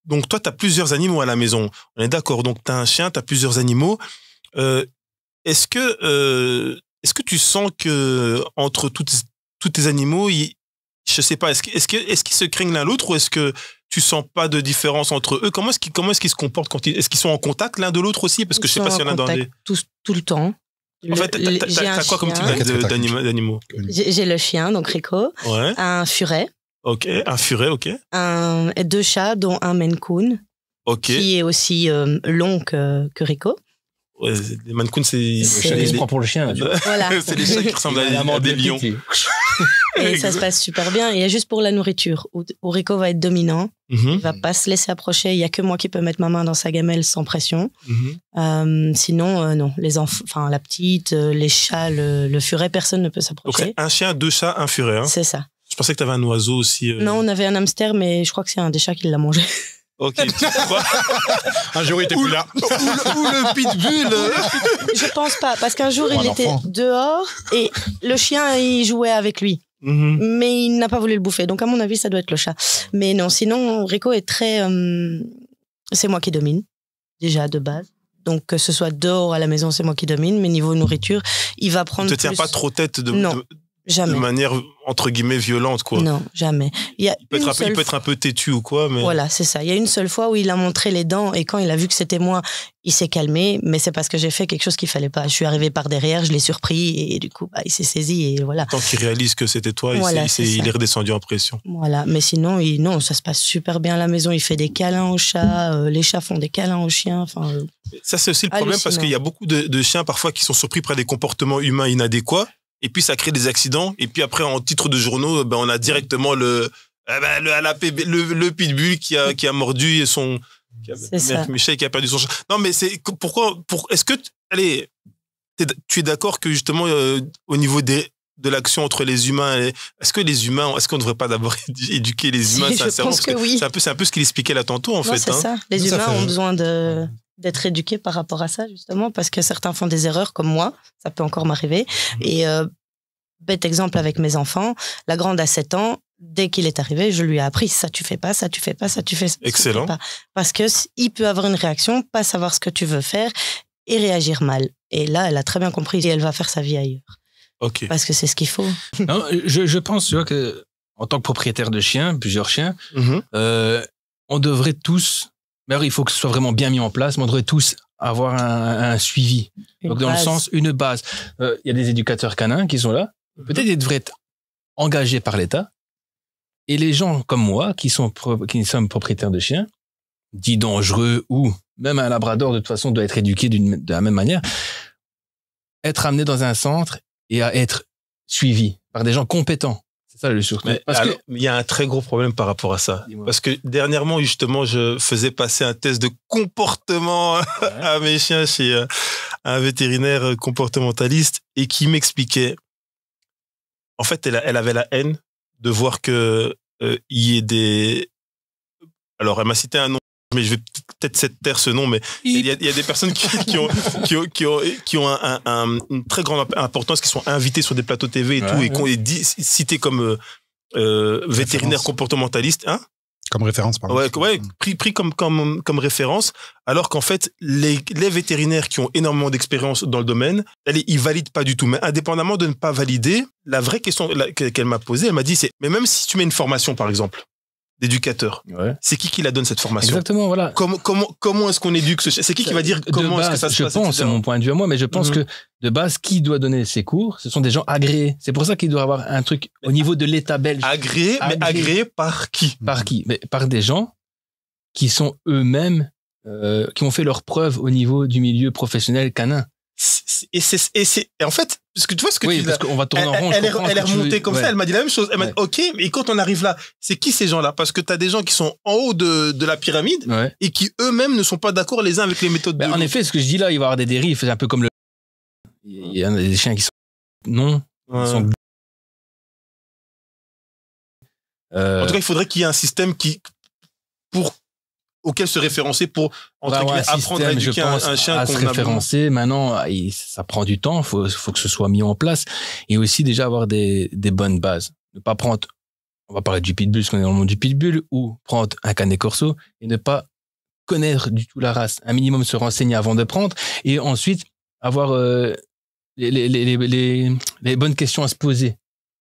donc, toi, tu as plusieurs animaux à la maison. On est d'accord. Donc, tu as un chien, tu as plusieurs animaux. Est-ce que tu sens que entre tous tes animaux, je sais pas, est-ce qu'ils se craignent l'un l'autre ou est-ce que tu sens pas de différence entre eux? Comment est-ce qu'ils se comportent est-ce qu'ils sont en contact l'un de l'autre aussi? Parce que je sais pas s'il y en a dans les... tout le temps. En fait, t'as quoi comme type d'animaux? J'ai le chien, donc Rico. Ouais. Un furet. Ok, un furet, ok. 2 chats, dont un Maine Coon. Ok. Qui est aussi long que Rico. Ouais, les Maine Coon, c'est... Le chat qui se prend pour le chien. Voilà. C'est les chats qui ressemblent à des lions. Et ça se passe super bien. Et juste pour la nourriture, où Rico va être dominant, il va pas se laisser approcher. Il y a que moi qui peux mettre ma main dans sa gamelle sans pression. Sinon, non. Les enfants, la petite, les chats, le furet, personne ne peut s'approcher. Donc, un chien, 2 chats, un furet. Hein. C'est ça. Je pensais que tu avais un oiseau aussi. Non, on avait un hamster, mais je crois que c'est un des chats qui l'a mangé. Ok, tu crois? Un jour, il était plus là. Ou le pitbull. Je pense pas, parce qu'un jour, il était dehors et le chien, il jouait avec lui. Mais il n'a pas voulu le bouffer. Donc, à mon avis, ça doit être le chat. Mais non, sinon, Rico est très... c'est moi qui domine, déjà, de base. Donc, que ce soit dehors à la maison, c'est moi qui domine. Mais niveau nourriture, il va prendre Il te tient pas trop tête Non. Jamais. de manière, entre guillemets, violente, quoi. Non, jamais. Il peut être un peu têtu ou quoi, mais... Voilà, c'est ça. Il y a une seule fois où il a montré les dents et quand il a vu que c'était moi, il s'est calmé, mais c'est parce que j'ai fait quelque chose qu'il fallait pas. Je suis arrivée par derrière, je l'ai surpris et du coup, il s'est saisi et voilà. Tant qu'il réalise que c'était toi, Voilà, il est redescendu en pression. Voilà, mais sinon, non, ça se passe super bien à la maison. Il fait des câlins aux chats, les chats font des câlins aux chiens. Ça, c'est aussi le problème parce qu'il y a beaucoup de chiens parfois qui sont surpris par des comportements humains inadéquats. Et puis, ça crée des accidents. Et puis, après, en titre de journaux, on a directement le pitbull qui a mordu Michel qui a perdu son chat. Non, mais est-ce que, allez, tu es d'accord que justement, au niveau de l'action entre les humains, est-ce qu'on ne devrait pas d'abord éduquer les humains sincèrement? Je pense que oui. C'est un peu ce qu'il expliquait là tantôt, en fait. C'est ça. Les humains ont besoin d'être éduqués par rapport à ça, justement, parce que certains font des erreurs, comme moi, ça peut encore m'arriver. Et bête exemple avec mes enfants, la grande a 7 ans, dès qu'il est arrivé, je lui ai appris, ça tu fais pas, ça tu fais pas, ça tu fais ça. Excellent. Pas. Parce qu'il peut avoir une réaction, pas savoir ce que tu veux faire et réagir mal. Et là, elle a très bien compris et elle va faire sa vie ailleurs. Ok. Parce que c'est ce qu'il faut. Non, je pense, tu vois, que en tant que propriétaire de chiens, plusieurs chiens, on devrait tous... Mais alors, il faut que ce soit vraiment bien mis en place, mais on devrait tous avoir un suivi. Donc, dans le sens, une base. Il y a des éducateurs canins qui sont là. Peut-être ils devraient être engagés par l'État. Et les gens comme moi, qui sommes propriétaires de chiens, dits dangereux, ou même un labrador, de toute façon, doit être éduqué de la même manière, être amené dans un centre et à être suivi par des gens compétents. C'est ça le surtout. Il y a un très gros problème par rapport à ça. Dis-moi. Parce que dernièrement, justement, je faisais passer un test de comportement à mes chiens chez un vétérinaire comportementaliste et qui m'expliquait. En fait, elle avait la haine de voir que il y ait des. Alors, elle m'a cité un nom, mais je vais peut-être taire ce nom, mais il y a des personnes qui ont une très grande importance, qui sont invitées sur des plateaux TV et tout, et qui sont cités comme vétérinaires comportementalistes, hein? Comme référence, pardon. Ouais, pris comme référence, alors qu'en fait, les vétérinaires qui ont énormément d'expérience dans le domaine, ils valident pas du tout. Mais indépendamment de ne pas valider, la vraie question qu'elle m'a posée, elle m'a dit, mais même si tu mets une formation, par exemple, d'éducateur, c'est qui la donne cette formation? Exactement, voilà. Comment est-ce qu'on éduque ce chien? C'est qui va dire comment est-ce que ça se passe? Je pense, c'est mon point de vue à moi, mais je pense que de base, qui doit donner ces cours? Ce sont des gens agréés. C'est pour ça qu'il doit y avoir un truc au niveau de l'État belge. Agréé, mais agréé par qui? Par qui? Mais par des gens qui sont eux-mêmes, qui ont fait leurs preuves au niveau du milieu professionnel canin. Et en fait, parce que tu vois ce que tu dis parce qu'on va tourner en rond. Elle est remontée comme ça, elle m'a dit la même chose. Elle m'a dit, ok, mais quand on arrive là, c'est qui ces gens-là? Parce que tu as des gens qui sont en haut de la pyramide et qui eux-mêmes ne sont pas d'accord les uns avec les méthodes de l'autre. En effet, ce que je dis là, il va y avoir des dérives. C'est un peu comme il y a des chiens qui sont non. Ils sont... En tout cas, il faudrait qu'il y ait un système auquel se référencer pour apprendre à éduquer un chien à se référencer. Maintenant, ça prend du temps, faut que ce soit mis en place et aussi déjà avoir des bonnes bases. Ne pas prendre, on va parler du pitbull, parce qu'on est dans le monde du pitbull, ou prendre un canet corso et ne pas connaître du tout la race. Un minimum se renseigner avant de prendre et ensuite avoir les bonnes questions à se poser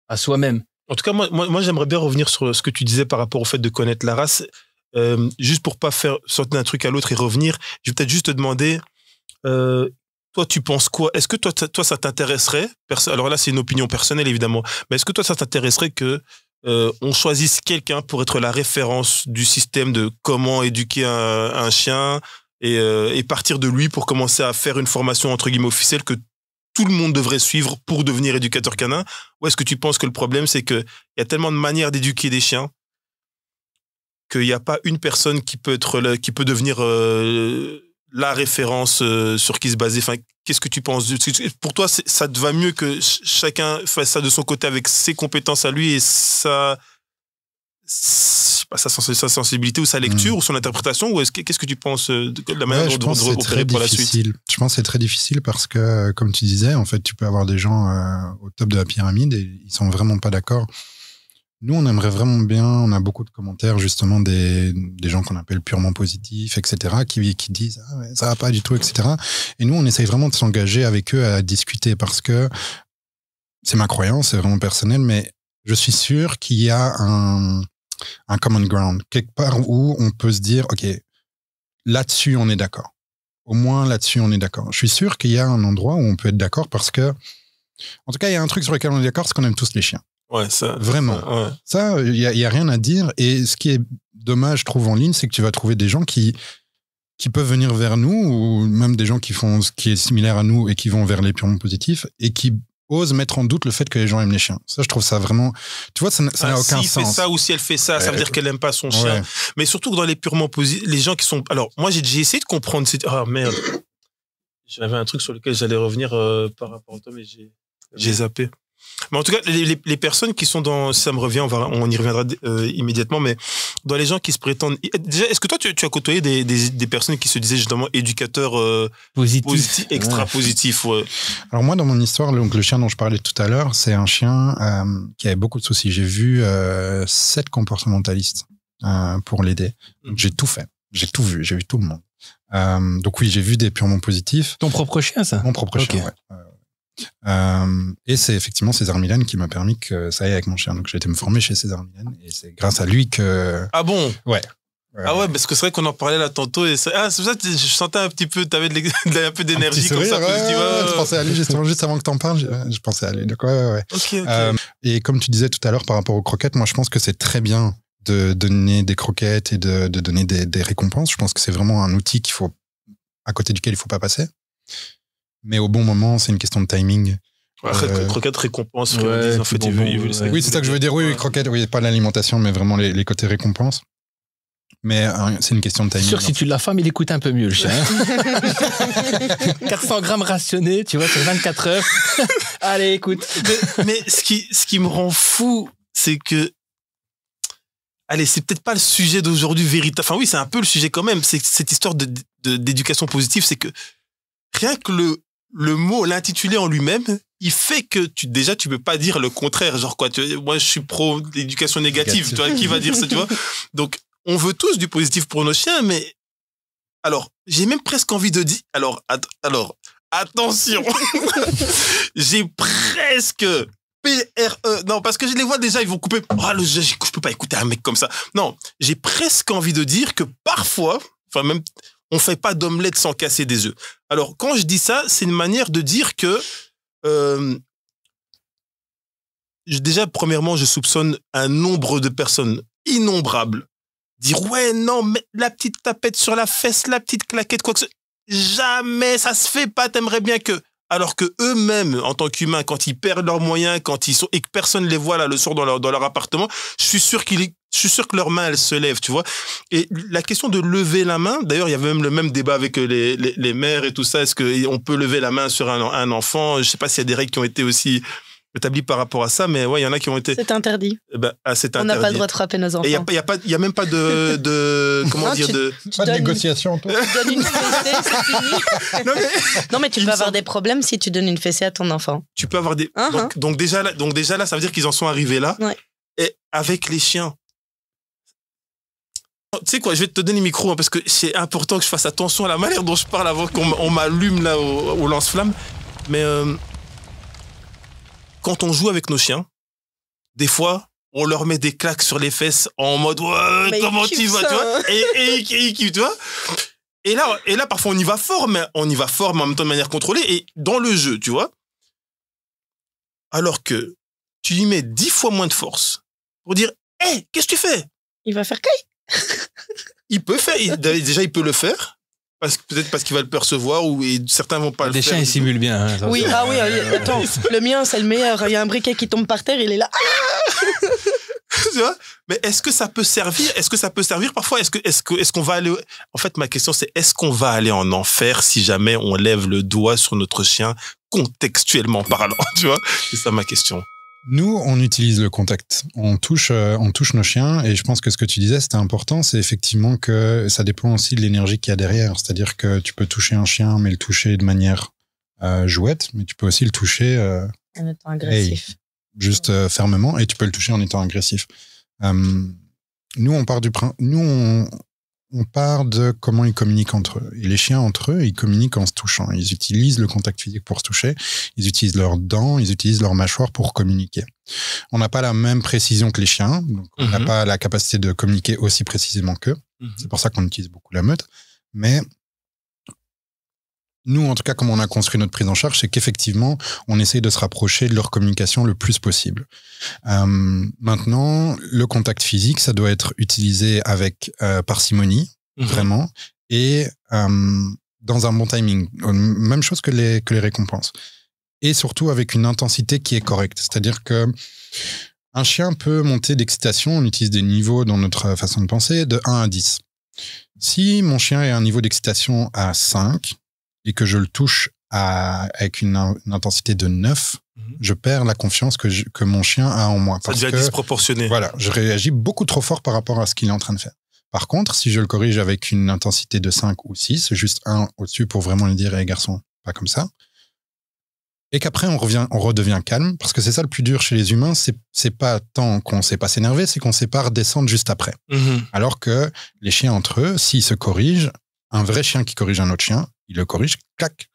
à soi-même. En tout cas, moi, j'aimerais bien revenir sur ce que tu disais par rapport au fait de connaître la race. Juste pour pas faire sortir d'un truc à l'autre et revenir, je vais peut-être juste te demander, toi, tu penses quoi? Est-ce que toi, ça t'intéresserait? Alors là, c'est une opinion personnelle, évidemment. Mais est-ce que toi, ça t'intéresserait que on choisisse quelqu'un pour être la référence du système de comment éduquer un chien et partir de lui pour commencer à faire une formation entre guillemets officielle que tout le monde devrait suivre pour devenir éducateur canin? Ou est-ce que tu penses que le problème, c'est qu'il y a tellement de manières d'éduquer des chiens qu'il n'y a pas une personne qui peut devenir la référence sur qui se baser? Enfin, qu'est-ce que tu penses? Pour toi, ça te va mieux que chacun fasse ça de son côté avec ses compétences à lui et sa sensibilité ou sa lecture ou son interprétation? Ou qu'est-ce que tu penses de la manière dont on opérer pour la suite? Je pense que c'est très difficile parce que, comme tu disais, en fait, tu peux avoir des gens au top de la pyramide et ils sont vraiment pas d'accord. Nous, on aimerait vraiment bien, on a beaucoup de commentaires justement des gens qu'on appelle purement positifs, etc., qui disent ah ouais, ça va pas du tout, etc. Et nous, on essaye vraiment de s'engager avec eux à discuter parce que c'est ma croyance, c'est vraiment personnel, mais je suis sûr qu'il y a un common ground, quelque part où on peut se dire, OK, là-dessus, on est d'accord. Au moins, là-dessus, on est d'accord. Je suis sûr qu'il y a un endroit où on peut être d'accord parce que, en tout cas, il y a un truc sur lequel on est d'accord, c'est qu'on aime tous les chiens. Ouais, ça. Vraiment. Ouais. Ça, il y a rien à dire. Et ce qui est dommage, je trouve, en ligne, c'est que tu vas trouver des gens qui peuvent venir vers nous, ou même des gens qui font ce qui est similaire à nous et qui vont vers les purement positifs et qui osent mettre en doute le fait que les gens aiment les chiens. Ça, je trouve ça vraiment... Tu vois, ça n'a aucun si sens. Si fait ça ou si elle fait ça, ça veut dire qu'elle aime pas son chien. Ouais. Mais surtout que dans les purement positifs, les gens qui sont... Alors, moi, j'ai essayé de comprendre... Ah, merde. J'avais un truc sur lequel j'allais revenir par rapport à toi, mais j'ai zappé. Mais en tout cas, les personnes qui sont dans... Ça me revient, on y reviendra immédiatement, mais dans les gens qui se prétendent... Déjà, est-ce que toi, tu as côtoyé des personnes qui se disaient justement éducateurs positifs, extra positifs, ouais. Alors moi, dans mon histoire, donc, le chien dont je parlais tout à l'heure, c'est un chien qui avait beaucoup de soucis. J'ai vu 7 comportementalistes pour l'aider. Donc, j'ai tout fait. J'ai tout vu. J'ai vu tout le monde. Donc oui, j'ai vu des purement positifs. Ton propre chien, ça? Mon propre chien, ouais. Et c'est effectivement César Millan qui m'a permis que ça aille avec mon chien. Donc j'ai été me former chez César Millan et c'est grâce à lui que... Ah bon? Ouais. Ah ouais, parce que c'est vrai qu'on en parlait là tantôt et c'est pour ça que je sentais un petit peu, t'avais un peu d'énergie comme ça. Je pensais à lui justement, juste avant que t'en parles, je pensais à lui. Donc ouais. Ok. Et comme tu disais tout à l'heure par rapport aux croquettes, moi je pense que c'est très bien de donner des croquettes et de donner des récompenses. Je pense que c'est vraiment un outil à côté duquel il faut pas passer. Mais au bon moment, c'est une question de timing. Croquettes, récompenses, ouais, en fait, ils veulent ça. Oui, c'est ça que je veux dire. Oui, croquettes, oui, pas l'alimentation, mais vraiment les côtés récompenses. Mais c'est une question de timing. Sûr, si tu l'as femme, il écoute un peu mieux, le chien. 400 grammes rationnés, tu vois, sur 24 heures. Allez, écoute. Mais ce qui me rend fou, c'est que... Allez, c'est peut-être pas le sujet d'aujourd'hui véritable. Enfin oui, c'est un peu le sujet quand même. C'est cette histoire d'éducation positive, c'est que rien que le mot, l'intitulé en lui-même, il fait que tu peux pas dire le contraire. Genre quoi, moi je suis pro l'éducation négative. Tu vois, qui va dire ça, tu vois? Donc, on veut tous du positif pour nos chiens, mais alors, j'ai même presque envie de dire, alors, attention, j'ai presque non, parce que je les vois déjà, ils vont couper. Je peux pas écouter un mec comme ça. Non, j'ai presque envie de dire que parfois, enfin même, on fait pas d'omelette sans casser des œufs. Alors, quand je dis ça, c'est une manière de dire que déjà, premièrement, je soupçonne un nombre de personnes innombrables dire ouais, non, mais la petite tapette sur la fesse, la petite claquette, quoi que ce soit. Jamais, ça se fait pas, t'aimerais bien que. Alors que eux-mêmes, en tant qu'humains, quand ils perdent leurs moyens, quand ils sont, et que personne les voit là le soir dans leur appartement, je suis sûr que leurs mains, elles se lèvent, tu vois. Et la question de lever la main, d'ailleurs, il y avait même le même débat avec les mères et tout ça. Est-ce qu'on peut lever la main sur un enfant? Je sais pas s'il y a des règles qui ont été aussi établies par rapport à ça, mais ouais, il y en a qui ont été. C'est interdit. C'est on n'a pas le droit de frapper nos enfants. Et il y a même pas de comment dire, pas de négociation, toi. Tu donnes une fessée, c'est fini. Non, mais tu peux avoir des problèmes si tu donnes une fessée à ton enfant. Tu peux avoir des. Donc déjà là, ça veut dire qu'ils en sont arrivés là. Ouais. Et avec les chiens. Tu sais quoi, je vais te donner le micro parce que c'est important que je fasse attention à la manière dont je parle avant qu'on m'allume là au lance-flamme. Mais quand on joue avec nos chiens, des fois, on leur met des claques sur les fesses en mode ouais, comment tu vas, tu vois, et tu vois. Et là, parfois, on y va fort, mais en même temps de manière contrôlée et dans le jeu, tu vois. Alors que tu lui mets 10 fois moins de force pour dire hey, qu'est-ce que tu fais? Il va faire caille. Il peut faire, déjà, il peut le faire. Peut-être parce qu'il va le percevoir et certains vont pas le faire. Les chiens, ils simulent bien. Hein, oui, attends, le mien, c'est le meilleur. Il y a un briquet qui tombe par terre, il est là. Tu vois? Mais est-ce que ça peut servir parfois? Est-ce qu'on va aller... En fait, ma question, c'est est-ce qu'on va aller en enfer si jamais on lève le doigt sur notre chien, contextuellement parlant? Tu vois? C'est ça ma question. Nous, on utilise le contact. On touche nos chiens et je pense que ce que tu disais, c'était important. C'est effectivement que ça dépend aussi de l'énergie qu'il y a derrière. C'est-à-dire que tu peux toucher un chien, mais le toucher de manière jouette, mais tu peux aussi le toucher en étant agressif. Juste fermement et tu peux le toucher en étant agressif. Nous, on part on part de comment ils communiquent entre eux. Et les chiens, entre eux, ils communiquent en se touchant. Ils utilisent le contact physique pour se toucher. Ils utilisent leurs dents, ils utilisent leur mâchoire pour communiquer. On n'a pas la même précision que les chiens. Donc on n'a pas la capacité de communiquer aussi précisément qu'eux. C'est pour ça qu'on utilise beaucoup la meute. Mais nous, en tout cas, comme on a construit notre prise en charge, c'est qu'effectivement, on essaye de se rapprocher de leur communication le plus possible. Maintenant, le contact physique, ça doit être utilisé avec parcimonie, vraiment, et dans un bon timing. Même chose que les récompenses. Et surtout avec une intensité qui est correcte. C'est-à-dire que un chien peut monter d'excitation, on utilise des niveaux dans notre façon de penser, de 1 à 10. Si mon chien est à un niveau d'excitation à 5, et que je le touche avec une intensité de 9, je perds la confiance que mon chien a en moi. Ça devient disproportionné. Voilà, je réagis beaucoup trop fort par rapport à ce qu'il est en train de faire. Par contre, si je le corrige avec une intensité de 5 ou 6, juste un au-dessus pour vraiment lui dire, hey, garçon, pas comme ça, et qu'après on redevient calme, parce que c'est ça le plus dur chez les humains, c'est pas tant qu'on sait pas s'énerver, c'est qu'on sait pas redescendre juste après. Alors que les chiens entre eux, s'ils se corrigent, un vrai chien qui corrige un autre chien, il le corrige, clac,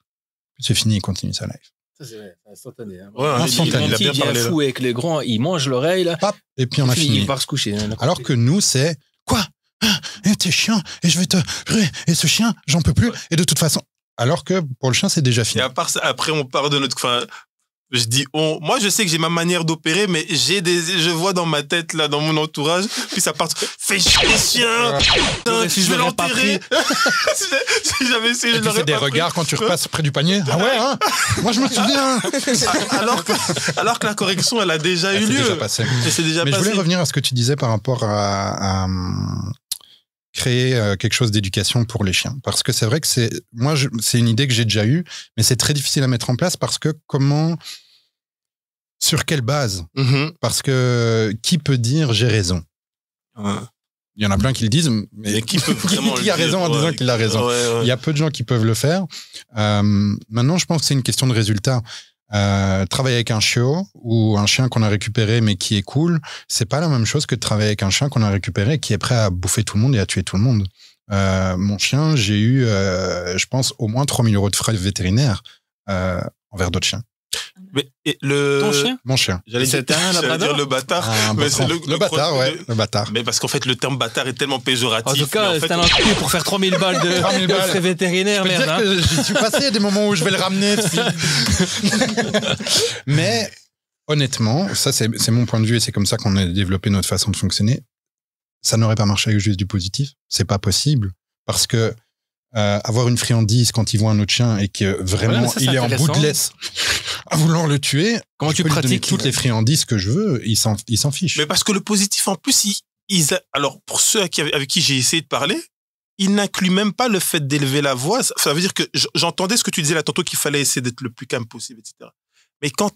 c'est fini, il continue sa life. Ça, c'est vrai, c'est instantané. Hein. Ouais, instantané. Il a bien parlé. Fou avec les grands, il mange l'oreille, là. Hop, et puis on a fini. Il part se coucher. Alors que nous, c'est quoi? Et t'es chien, et je vais te. Et ce chien, j'en peux plus. Et de toute façon. Alors que pour le chien, c'est déjà fini. Et à part ça, après, on part de notre. Enfin, je dis on. Moi, je sais que j'ai ma manière d'opérer, mais je vois dans ma tête, là, dans mon entourage, puis ça part. Fais chier les chiens! Putain, je vais l'enterrer! Si j'avais essayé, je l'aurais pas. C'est des regards quand tu repasses près du panier. Ah ouais, hein? Moi, je me souviens. Alors que la correction, elle a déjà eu lieu. C'est déjà passé. Mais je voulais revenir à ce que tu disais par rapport à créer quelque chose d'éducation pour les chiens. Parce que c'est vrai que c'est une idée que j'ai déjà eue, mais c'est très difficile à mettre en place parce que sur quelle base? Parce que qui peut dire j'ai raison? Il y en a plein qui le disent, mais qui peut vraiment qui a raison en disant qu'il a raison? Il y a peu de gens qui peuvent le faire. Maintenant, je pense que c'est une question de résultat. Travailler avec un chiot ou un chien qu'on a récupéré mais qui est cool, c'est pas la même chose que de travailler avec un chien qu'on a récupéré qui est prêt à bouffer tout le monde et à tuer tout le monde. Mon chien, j'ai eu, je pense, au moins 3 000 € de frais vétérinaires envers d'autres chiens. Mais Ton chien? Mon chien. J'allais dire le bâtard. Le bâtard, ouais. Le bâtard. Mais parce qu'en fait, le terme bâtard est tellement péjoratif. En tout cas, c'est un enculé pour faire 3000 balles de frais vétérinaires, merde. Je peux dire que j'y suis passé, il y a des moments où je vais le ramener. Mais honnêtement, ça c'est mon point de vue et c'est comme ça qu'on a développé notre façon de fonctionner. Ça n'aurait pas marché avec juste du positif. C'est pas possible. Parce que avoir une friandise quand il voit un autre chien et que vraiment il est en bout de laisse à vouloir le tuer, comment tu pratiques toutes les friandises que je veux, il s'en fiche. Mais parce que le positif en plus, alors pour ceux avec qui j'ai essayé de parler, il n'inclut même pas le fait d'élever la voix. Ça veut dire que j'entendais ce que tu disais là tantôt qu'il fallait essayer d'être le plus calme possible, etc. Mais quand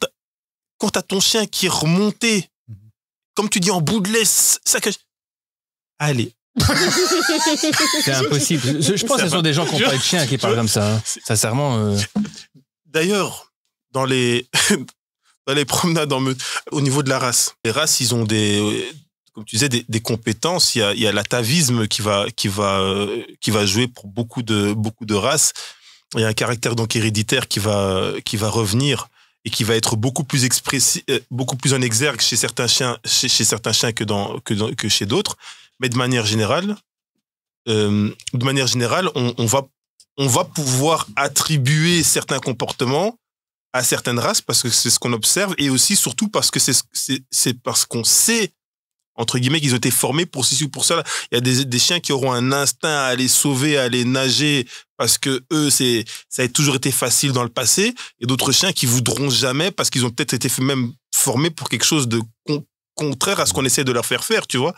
t'as ton chien qui est remonté, comme tu dis en bout de laisse, ça cache. Allez. C'est impossible. Je pense que ce sont des gens qui n'ont pas de chien qui parlent comme ça. Hein. Sincèrement. D'ailleurs, dans les promenades au niveau de la race, les races, ils ont comme tu disais, des compétences. Il y a l'atavisme qui va jouer pour beaucoup de races. Il y a un caractère donc héréditaire qui va revenir et qui va être beaucoup plus expressif, beaucoup plus en exergue chez certains chiens, que chez d'autres. Mais de manière générale, on va pouvoir attribuer certains comportements à certaines races parce que c'est ce qu'on observe et aussi surtout parce que c'est parce qu'on sait, entre guillemets, qu'ils ont été formés pour ceci ou pour cela. Il y a des chiens qui auront un instinct à aller sauver, à aller nager parce que eux, ça a toujours été facile dans le passé, et d'autres chiens qui voudront jamais parce qu'ils ont peut-être été même formés pour quelque chose de contraire à ce qu'on essaie de leur faire faire, tu vois.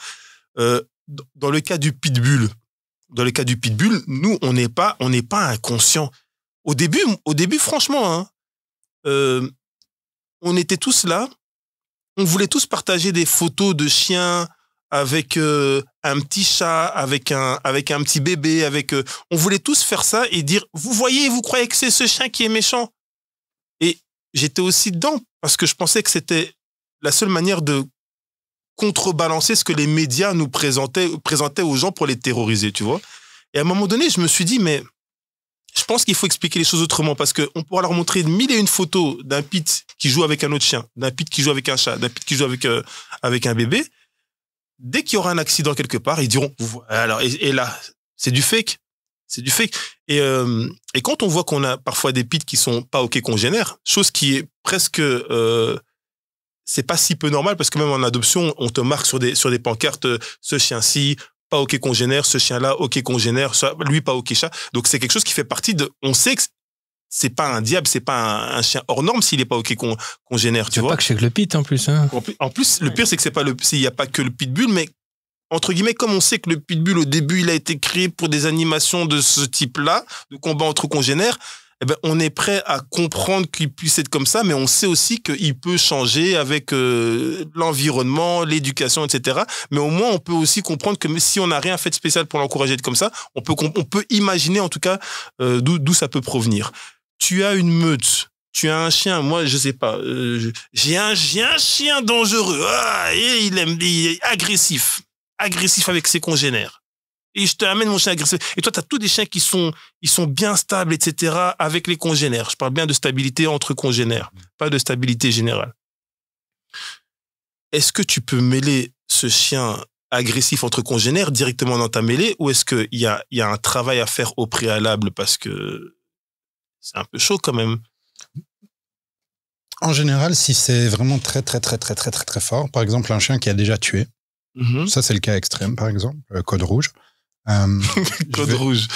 Dans le cas du pitbull, nous, on n'est pas inconscients. Au début, franchement, hein, on était tous là. On voulait tous partager des photos de chiens avec un petit chat, avec un petit bébé, on voulait tous faire ça et dire, vous voyez, vous croyez que c'est ce chien qui est méchant. Et j'étais aussi dedans parce que je pensais que c'était la seule manière de contrebalancer ce que les médias nous présentaient aux gens pour les terroriser, tu vois. Et à un moment donné, je me suis dit, mais je pense qu'il faut expliquer les choses autrement parce qu'on pourra leur montrer 1001 photos d'un pit qui joue avec un autre chien, d'un pit qui joue avec un chat, d'un pit qui joue avec un bébé. Dès qu'il y aura un accident quelque part, ils diront, alors, et là, c'est du fake. C'est du fake. Et quand on voit qu'on a parfois des pits qui sont pas OK congénères, chose qui est presque, c'est pas si peu normal parce que même en adoption, on te marque sur des pancartes, ce chien-ci, pas OK congénère, ce chien-là, OK congénère, lui pas OK chat. Donc c'est quelque chose qui fait partie de, on sait que c'est pas un diable, c'est pas un chien hors norme s'il est pas OK congénère, tu vois. Pas que c'est que le pit en plus, hein. En plus, le pire c'est que il y a pas que le pitbull, mais entre guillemets, comme on sait que le pitbull au début, il a été créé pour des animations de ce type-là, de combat entre congénères, eh ben, on est prêt à comprendre qu'il puisse être comme ça, mais on sait aussi qu'il peut changer avec l'environnement, l'éducation, etc. Mais au moins, on peut aussi comprendre que si on n'a rien fait de spécial pour l'encourager d'être comme ça, on peut imaginer en tout cas d'où ça peut provenir. Tu as une meute, tu as un chien, moi je sais pas, j'ai un chien dangereux, et il est agressif avec ses congénères. Et je te amène mon chien agressif. Et toi, tu as tous des chiens ils sont bien stables, etc., avec les congénères. Je parle bien de stabilité entre congénères, pas de stabilité générale. Est-ce que tu peux mêler ce chien agressif entre congénères directement dans ta mêlée ou est-ce qu'il y a un travail à faire au préalable parce que c'est un peu chaud quand même? En général, si c'est vraiment très, très, très, très, très, très, très fort, par exemple, un chien qui a déjà tué, ça, c'est le cas extrême, par exemple, code rouge. Code rouge.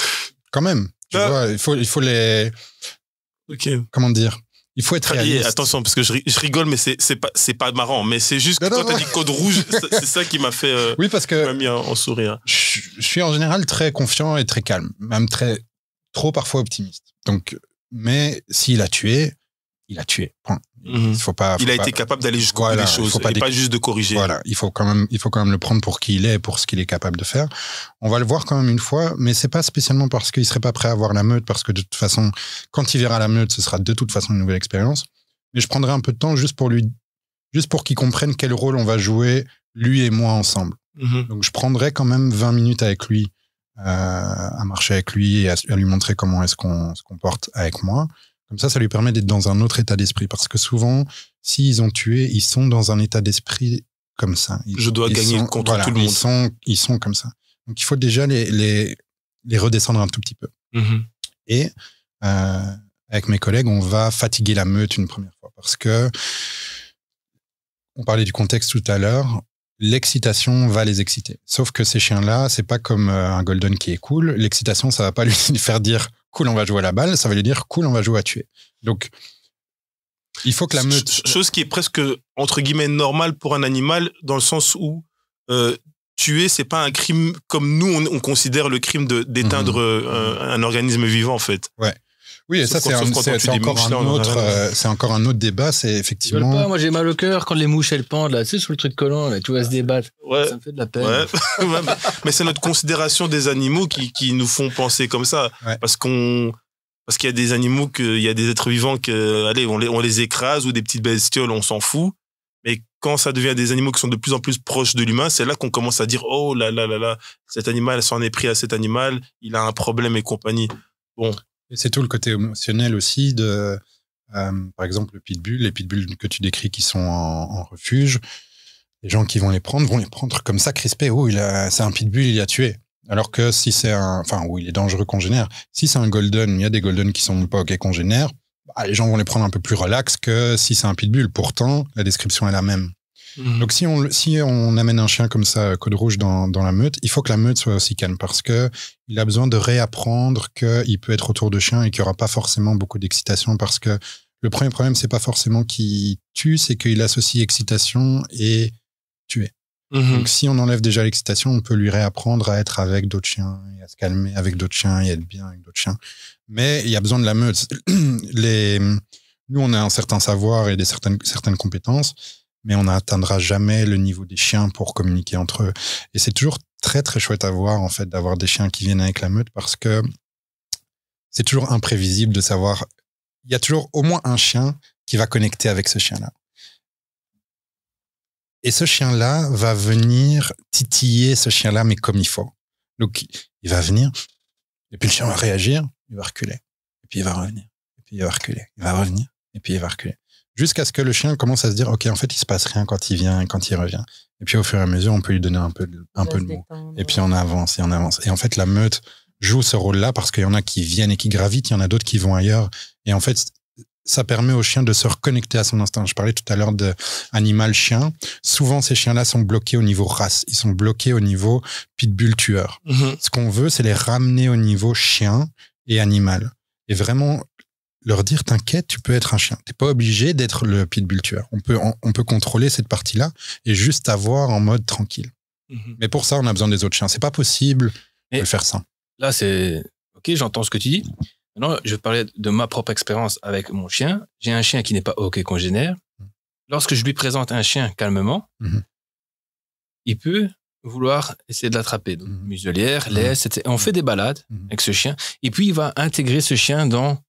Quand même. Tu vois, il faut les... Ok. Comment dire? Il faut être réaliste. Attention, parce que je rigole, mais c'est pas marrant. Mais c'est juste que quand t'as dit code rouge, c'est ça qui m'a fait... oui, parce que... m'a mis en sourire. Je suis en général très confiant et très calme. Même trop parfois optimiste. Donc, mais s'il a tué, il a tué. Point. Il a été capable d'aller jusqu'au bout des choses et pas juste de corriger. Voilà, il faut quand même le prendre pour qui il est et pour ce qu'il est capable de faire. On va le voir quand même une fois, mais c'est pas spécialement parce qu'il serait pas prêt à voir la meute, parce que de toute façon, quand il verra la meute, ce sera de toute façon une nouvelle expérience. Mais je prendrai un peu de temps juste pour qu'il comprenne quel rôle on va jouer, lui et moi ensemble. Donc je prendrai quand même 20 minutes avec lui, à marcher avec lui et à lui montrer comment est-ce qu'on se comporte avec moi. Comme ça lui permet d'être dans un autre état d'esprit. Parce que souvent, s'ils ont tué, ils sont dans un état d'esprit comme ça. Je dois gagner contre tout le monde. Ils sont comme ça. Donc, il faut déjà les redescendre un tout petit peu. Et avec mes collègues, on va fatiguer la meute une première fois. Parce que, on parlait du contexte tout à l'heure, l'excitation va les exciter. Sauf que ces chiens-là, c'est pas comme un golden qui est cool. L'excitation, ça va pas lui faire dire cool, on va jouer à la balle, ça va lui dire cool, on va jouer à tuer. Donc, il faut que la meute... Chose qui est presque, entre guillemets, normale pour un animal, dans le sens où tuer, c'est pas un crime comme nous, on considère le crime d'éteindre un organisme vivant, en fait. Ouais. Oui, et ça, c'est encore un autre débat. C'est effectivement. Pas, moi, j'ai mal au cœur quand les mouches elles pendent là, tu sais, sur le truc collant, là, tu vas se débattre. Ouais. Ça me fait de la peine. Ouais. Mais c'est notre considération des animaux qui nous font penser comme ça, parce qu'il y a des animaux il y a des êtres vivants allez, on les écrase ou des petites bestioles, on s'en fout. Mais quand ça devient des animaux qui sont de plus en plus proches de l'humain, c'est là qu'on commence à dire oh là là là là, cet animal s'en est pris à cet animal, il a un problème et compagnie. Bon. Et c'est tout le côté émotionnel aussi de, par exemple, les pitbulls que tu décris qui sont en refuge. Les gens qui vont les prendre comme ça, crispés. Oh, c'est un pitbull, il a tué. Alors que si c'est il est dangereux congénère. Si c'est un golden, il y a des golden qui sont pas OK congénères. Les gens vont les prendre un peu plus relax que si c'est un pitbull. Pourtant, la description est la même. Donc, si on amène un chien comme ça, code rouge, dans la meute, il faut que la meute soit aussi calme parce que il a besoin de réapprendre qu'il peut être autour de chiens et qu'il n'y aura pas forcément beaucoup d'excitation parce que le premier problème, c'est pas forcément qu'il tue, c'est qu'il associe excitation et tuer. Donc, si on enlève déjà l'excitation, on peut lui réapprendre à être avec d'autres chiens et à se calmer avec d'autres chiens et à être bien avec d'autres chiens. Mais il y a besoin de la meute. Nous, on a un certain savoir et certaines compétences, mais on n'atteindra jamais le niveau des chiens pour communiquer entre eux. Et c'est toujours très, très chouette à voir, en fait, d'avoir des chiens qui viennent avec la meute parce que c'est toujours imprévisible de savoir... Il y a toujours au moins un chien qui va connecter avec ce chien-là. Et ce chien-là va venir titiller ce chien-là, mais comme il faut. Donc, il va venir, et puis le chien va réagir, il va reculer, et puis il va revenir, et puis il va reculer, il va revenir, et puis il va reculer. Jusqu'à ce que le chien commence à se dire, OK, en fait, il se passe rien quand il vient et quand il revient. Et puis, au fur et à mesure, on peut lui donner un peu de mots. Et puis, on avance et on avance. Et en fait, la meute joue ce rôle-là parce qu'il y en a qui viennent et qui gravitent, il y en a d'autres qui vont ailleurs. Et en fait, ça permet au chien de se reconnecter à son instinct. Je parlais tout à l'heure d'animal-chien. Souvent, ces chiens-là sont bloqués au niveau race. Ils sont bloqués au niveau pitbull tueur. Ce qu'on veut, c'est les ramener au niveau chien et animal. Et vraiment leur dire, t'inquiète, tu peux être un chien. T'es pas obligé d'être le pitbull tueur. On peut contrôler cette partie-là et juste avoir en mode tranquille. Mais pour ça, on a besoin des autres chiens. C'est pas possible de faire ça. Là, c'est... OK, j'entends ce que tu dis. Maintenant, je vais parler de ma propre expérience avec mon chien. J'ai un chien qui n'est pas OK congénère. Lorsque je lui présente un chien calmement, il peut vouloir essayer de l'attraper. Donc, muselière, laisse, etc. On fait des balades avec ce chien. Et puis, il va intégrer ce chien dans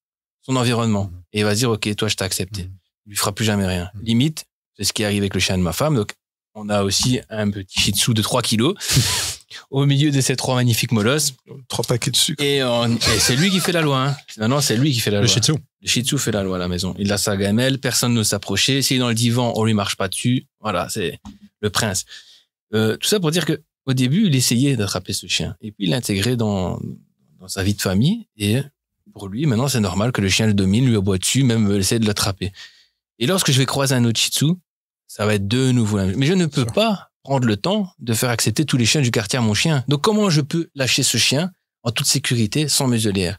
son environnement. Et il va dire, OK, toi, je t'ai accepté. Il lui fera plus jamais rien. Limite, c'est ce qui arrive avec le chien de ma femme. Donc, on a aussi un petit shih tzu de 3 kilos au milieu de ces 3 magnifiques molosses. 3 paquets de sucre. Et c'est lui qui fait la loi. Hein. Maintenant, c'est lui qui fait la loi. Le shih tzu. Le shih tzu fait la loi à la maison. Il a sa gamelle, personne ne s'approcher. S'il est dans le divan, on lui marche pas dessus. Voilà, c'est le prince. Tout ça pour dire que au début, il essayait d'attraper ce chien. Et puis, il l'a intégré dans sa vie de famille. Et pour lui, maintenant, c'est normal que le chien le domine, lui aboie dessus, même essayer de l'attraper. Et lorsque je vais croiser un autre shih tzu, ça va être de nouveau la même. Mais je ne peux pas prendre le temps de faire accepter tous les chiens du quartier à mon chien. Donc, comment je peux lâcher ce chien en toute sécurité sans muselière?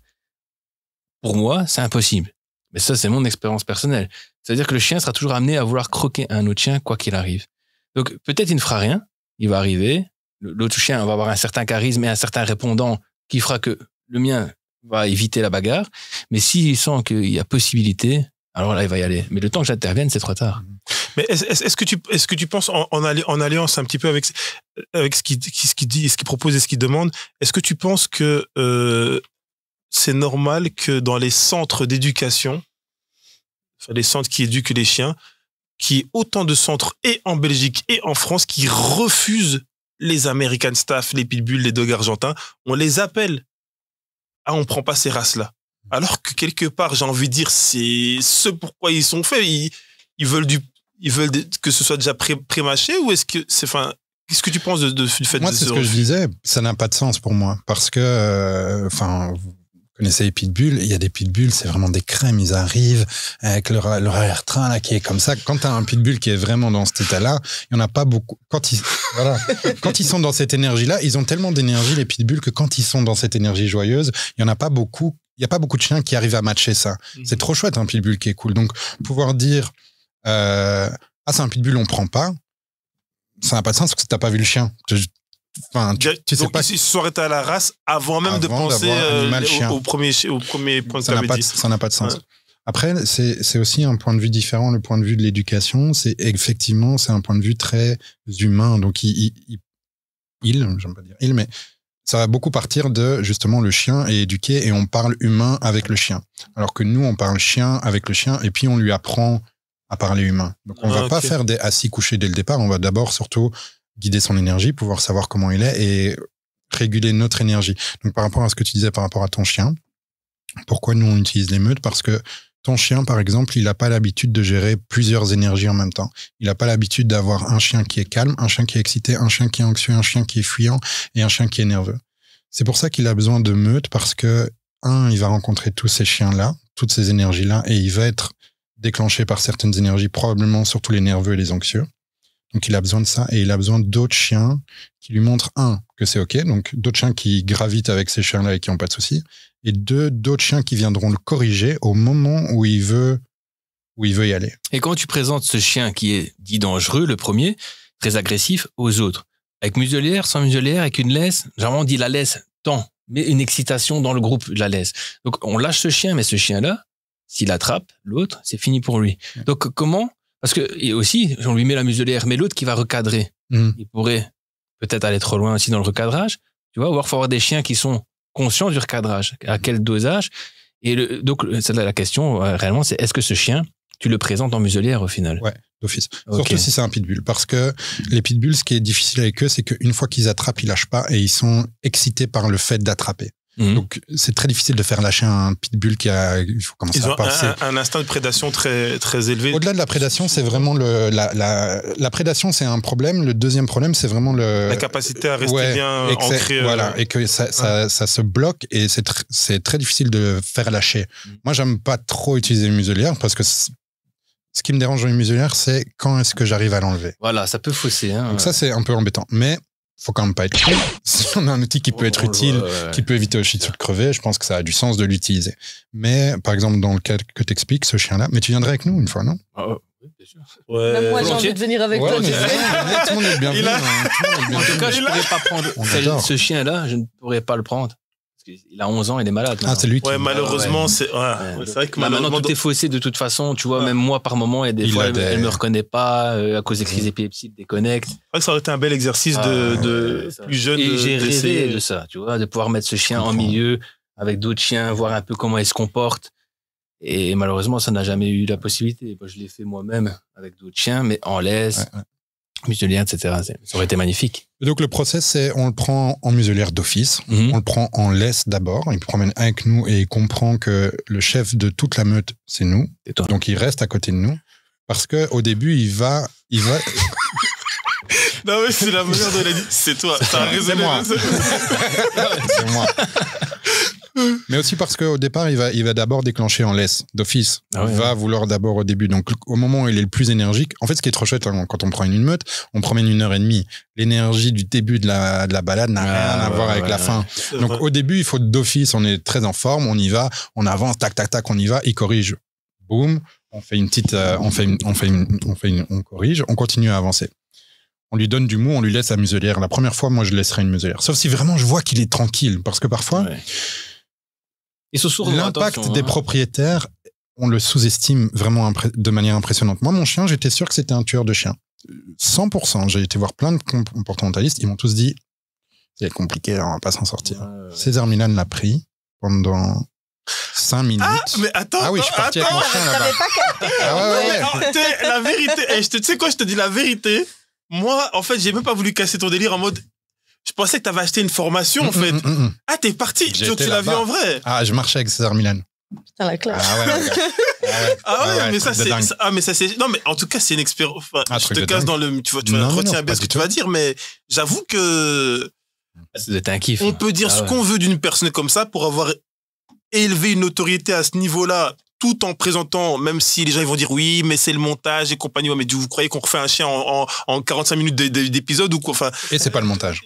Pour moi, c'est impossible. Mais ça, c'est mon expérience personnelle. C'est-à-dire que le chien sera toujours amené à vouloir croquer un autre chien, quoi qu'il arrive. Donc, peut-être il ne fera rien. Il va arriver. L'autre chien va avoir un certain charisme et un certain répondant qui fera que le mien va éviter la bagarre. Mais s'il sent qu'il y a possibilité, alors là, il va y aller. Mais le temps que j'intervienne, c'est trop tard. Mais est-ce que tu penses en alliance un petit peu avec ce qu'il dit, ce qu'il propose et ce qu'il demande, est-ce que tu penses que c'est normal que dans les centres d'éducation, enfin les centres qui éduquent les chiens, qu'il y ait autant de centres et en Belgique et en France qui refusent les American Staff, les pitbulls, les dogs argentins, on les appelle. Ah, on prend pas ces races-là. Alors que quelque part, j'ai envie de dire, c'est ce pourquoi ils sont faits. Ils veulent que ce soit déjà pré-mâché ou est-ce que c'est, enfin, qu'est-ce que tu penses du fait moi, de c'est ce que je disais, ça n'a pas de sens pour moi parce que, vous connaissez les pitbulls, il y a des pitbulls, c'est vraiment des crèmes, ils arrivent avec leur arrière-train là qui est comme ça. Quand tu as un pitbull qui est vraiment dans cet état-là, il y en a pas beaucoup. Quand ils sont dans cette énergie-là, ils ont tellement d'énergie les pitbulls que quand ils sont dans cette énergie joyeuse, il y en a pas beaucoup. Il y a pas beaucoup de chiens qui arrivent à matcher ça. C'est trop chouette un pitbull qui est cool. Donc pouvoir dire c'est un pitbull, on prend pas, ça n'a pas de sens parce que t'as pas vu le chien. Enfin, tu sais pas. Ils se sont arrêtés à la race avant même de penser au premier point que tu avais dit. Ça n'a pas de sens. Ouais. Après, c'est aussi un point de vue différent, le point de vue de l'éducation. C'est effectivement, c'est un point de vue très humain. Donc, j'aime pas dire il, mais ça va beaucoup partir de, justement, le chien est éduqué et on parle humain avec le chien. Alors que nous, on parle chien avec le chien et puis on lui apprend à parler humain. Donc, on va pas faire des assis couchés dès le départ. On va d'abord, surtout, guider son énergie, pouvoir savoir comment il est et réguler notre énergie. Donc, par rapport à ce que tu disais par rapport à ton chien, pourquoi nous, on utilise les meutes? Parce que ton chien, par exemple, il n'a pas l'habitude de gérer plusieurs énergies en même temps. Il n'a pas l'habitude d'avoir un chien qui est calme, un chien qui est excité, un chien qui est anxieux, un chien qui est fuyant et un chien qui est nerveux. C'est pour ça qu'il a besoin de meutes parce que, il va rencontrer tous ces chiens-là, toutes ces énergies-là, et il va être déclenché par certaines énergies, probablement surtout les nerveux et les anxieux. Donc, il a besoin de ça et il a besoin d'autres chiens qui lui montrent, que c'est OK, donc d'autres chiens qui gravitent avec ces chiens-là et qui n'ont pas de soucis, et d'autres chiens qui viendront le corriger au moment où il veut y aller. Et quand tu présentes ce chien qui est dit dangereux, le premier, très agressif, aux autres, avec muselière, sans muselière, avec une laisse, généralement on dit la laisse tend, mais une excitation dans le groupe de la laisse. Donc on lâche ce chien, mais ce chien-là, s'il attrape l'autre, c'est fini pour lui. Donc comment? Parce que, et aussi, on lui met la muselière, mais l'autre qui va recadrer, il pourrait peut-être aller trop loin aussi dans le recadrage, tu vois, ou alors faut avoir des chiens qui sont conscients du recadrage, à quel dosage. Et donc, c'est la question, réellement, c'est est-ce que ce chien tu le présentes en muselière au final. Ouais, d'office. Ok. Surtout si c'est un pitbull. Parce que les pitbulls, ce qui est difficile avec eux, c'est qu'une fois qu'ils attrapent, ils lâchent pas et ils sont excités par le fait d'attraper. Mhm. Donc, c'est très difficile de faire lâcher un pitbull il faut commencer Ils à ont passer. un instinct de prédation très, très élevé. Au-delà de la prédation, c'est vraiment la prédation, c'est un problème. Le deuxième problème, c'est vraiment La capacité à rester bien et que ancré. voilà, et que ça se bloque et c'est très difficile de faire lâcher. Moi, j'aime pas trop utiliser une muselière parce que ce qui me dérange dans une muselière, c'est quand est-ce que j'arrive à l'enlever. Voilà, ça peut fausser. Hein. Donc ça, c'est un peu embêtant. Mais faut quand même pas être con. Si on a un outil qui peut être utile, qui peut éviter au shih tzu de crever, je pense que ça a du sens de l'utiliser. Mais par exemple, dans le cas que t'expliques, ce chien-là, mais tu viendrais avec nous une fois, non? Oui, bien sûr. Ouais. Même moi, j'ai volontiers. envie de venir avec toi. mais tu sais. tout le monde est bienvenu. Il a- hein, tout le monde est En bienvenu. tout cas, je ne pourrais pas prendre On adore. ce chien-là, je ne pourrais pas le prendre. Parce qu'il a 11 ans, il est malade. Ah, c'est lui qui. Ouais, malheureusement, Ouais. c'est vrai que Là, maintenant, malheureusement. tout est faussé de toute façon. Tu vois, même moi, par moment, il y a des Il fois, a des- elle me reconnaît pas à cause des crises d'épilepsie, de déconnecte. C'est vrai que ça aurait été un bel exercice de ça. plus jeune. Et j'ai d'essayer. rêvé de ça, tu vois, de pouvoir mettre ce chien en comprends. milieu avec d'autres chiens, voir un peu comment il se comporte. Et malheureusement, ça n'a jamais eu la possibilité. Moi, je l'ai fait moi-même avec d'autres chiens, mais en laisse, Ouais. muselière, etc. Ça aurait été magnifique. Et donc le process, c'est on le prend en muselière d'office, on le prend en laisse d'abord, il promène avec nous et il comprend que le chef de toute la meute, c'est nous. C'est toi. Donc il reste à côté de nous parce que au début il va Non, mais c'est la manière dont il a dit. C'est toi. Ça a C'est résonné. moi. c'est moi. Mais aussi parce qu'au départ, il va d'abord déclencher en laisse d'office. Ah ouais, Il va vouloir d'abord au début. Donc, au moment où il est le plus énergique, en fait, ce qui est trop chouette, hein, quand on prend une meute, on promène 1h30. L'énergie du début de la balade n'a rien à voir avec la fin. C'est Donc, vrai. au début, il faut d'office, on est très en forme, on y va, on avance, tac, tac, tac, on y va, il corrige. Boum, on fait une petite, on corrige, on continue à avancer. On lui donne du mou, on lui laisse la muselière. La première fois, moi, je laisserai une muselière. Sauf si vraiment je vois qu'il est tranquille. Parce que parfois, Ouais. Ils sont sourds. l'impact attention, des hein. propriétaires, on le sous-estime vraiment de manière impressionnante. Moi, mon chien, j'étais sûr que c'était un tueur de chiens. 100%. J'ai été voir plein de comportementalistes. Ils m'ont tous dit, c'est compliqué, on va pas s'en sortir. Ouais. César Milan l'a pris pendant 5 minutes. Ah, mais attends. Ah oui, je suis parti avec mon chien là-bas. T'avais pas capté. Ah ouais, ouais. Oh, la vérité. Tu sais quoi, je te dis la vérité. Moi, en fait, j'ai même pas voulu casser ton délire en mode. Je pensais que t'avais acheté une formation, en fait. Ah, t'es parti. J'ai Donc, été tu l'as vu là-bas. en vrai. Ah, je marchais avec César Milan. Putain, la classe. Ah ouais, ouais. Ah ouais, mais truc ça, de dingue. mais ça, c'est. Non, mais en tout cas, c'est une expérience. Enfin, Ah, je truc te de casse dingue. dans le. Tu Non, retiens non, bien pas ce que du tu vas dire, mais j'avoue que. C'était un kiff. On peut dire Ah ce ouais. qu'on veut d'une personne comme ça pour avoir élevé une autorité à ce niveau-là, tout en présentant, même si les gens ils vont dire oui, mais c'est le montage et compagnie. Ouais, mais vous croyez qu'on refait un chien en 45 minutes d'épisode ou quoi? Enfin, Et c'est pas le montage.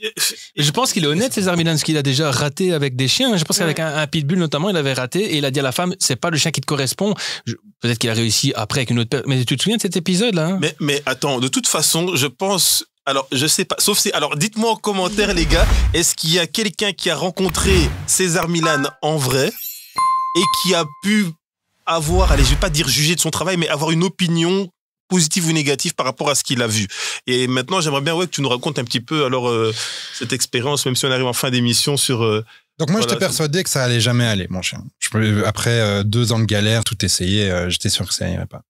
Et je pense qu'il est honnête, César Milan, parce qu'il a déjà raté avec des chiens. Je pense qu'avec un pitbull, notamment, il avait raté et il a dit à la femme, c'est pas le chien qui te correspond. Peut-être qu'il a réussi après avec une autre personne. Mais tu te souviens de cet épisode-là? Hein? mais attends, de toute façon, je pense. Alors, je sais pas. Sauf si. Alors, dites-moi en commentaire, les gars, est-ce qu'il y a quelqu'un qui a rencontré César Milan en vrai et qui a pu avoir, allez, je vais pas dire juger de son travail, mais avoir une opinion positive ou négative par rapport à ce qu'il a vu. Et maintenant, j'aimerais bien que tu nous racontes un petit peu alors cette expérience, même si on arrive en fin d'émission sur. Donc moi, Voilà, j'étais persuadé que ça allait jamais aller, mon chien. Après 2 ans de galère, tout essayé, j'étais sûr que ça n'irait pas.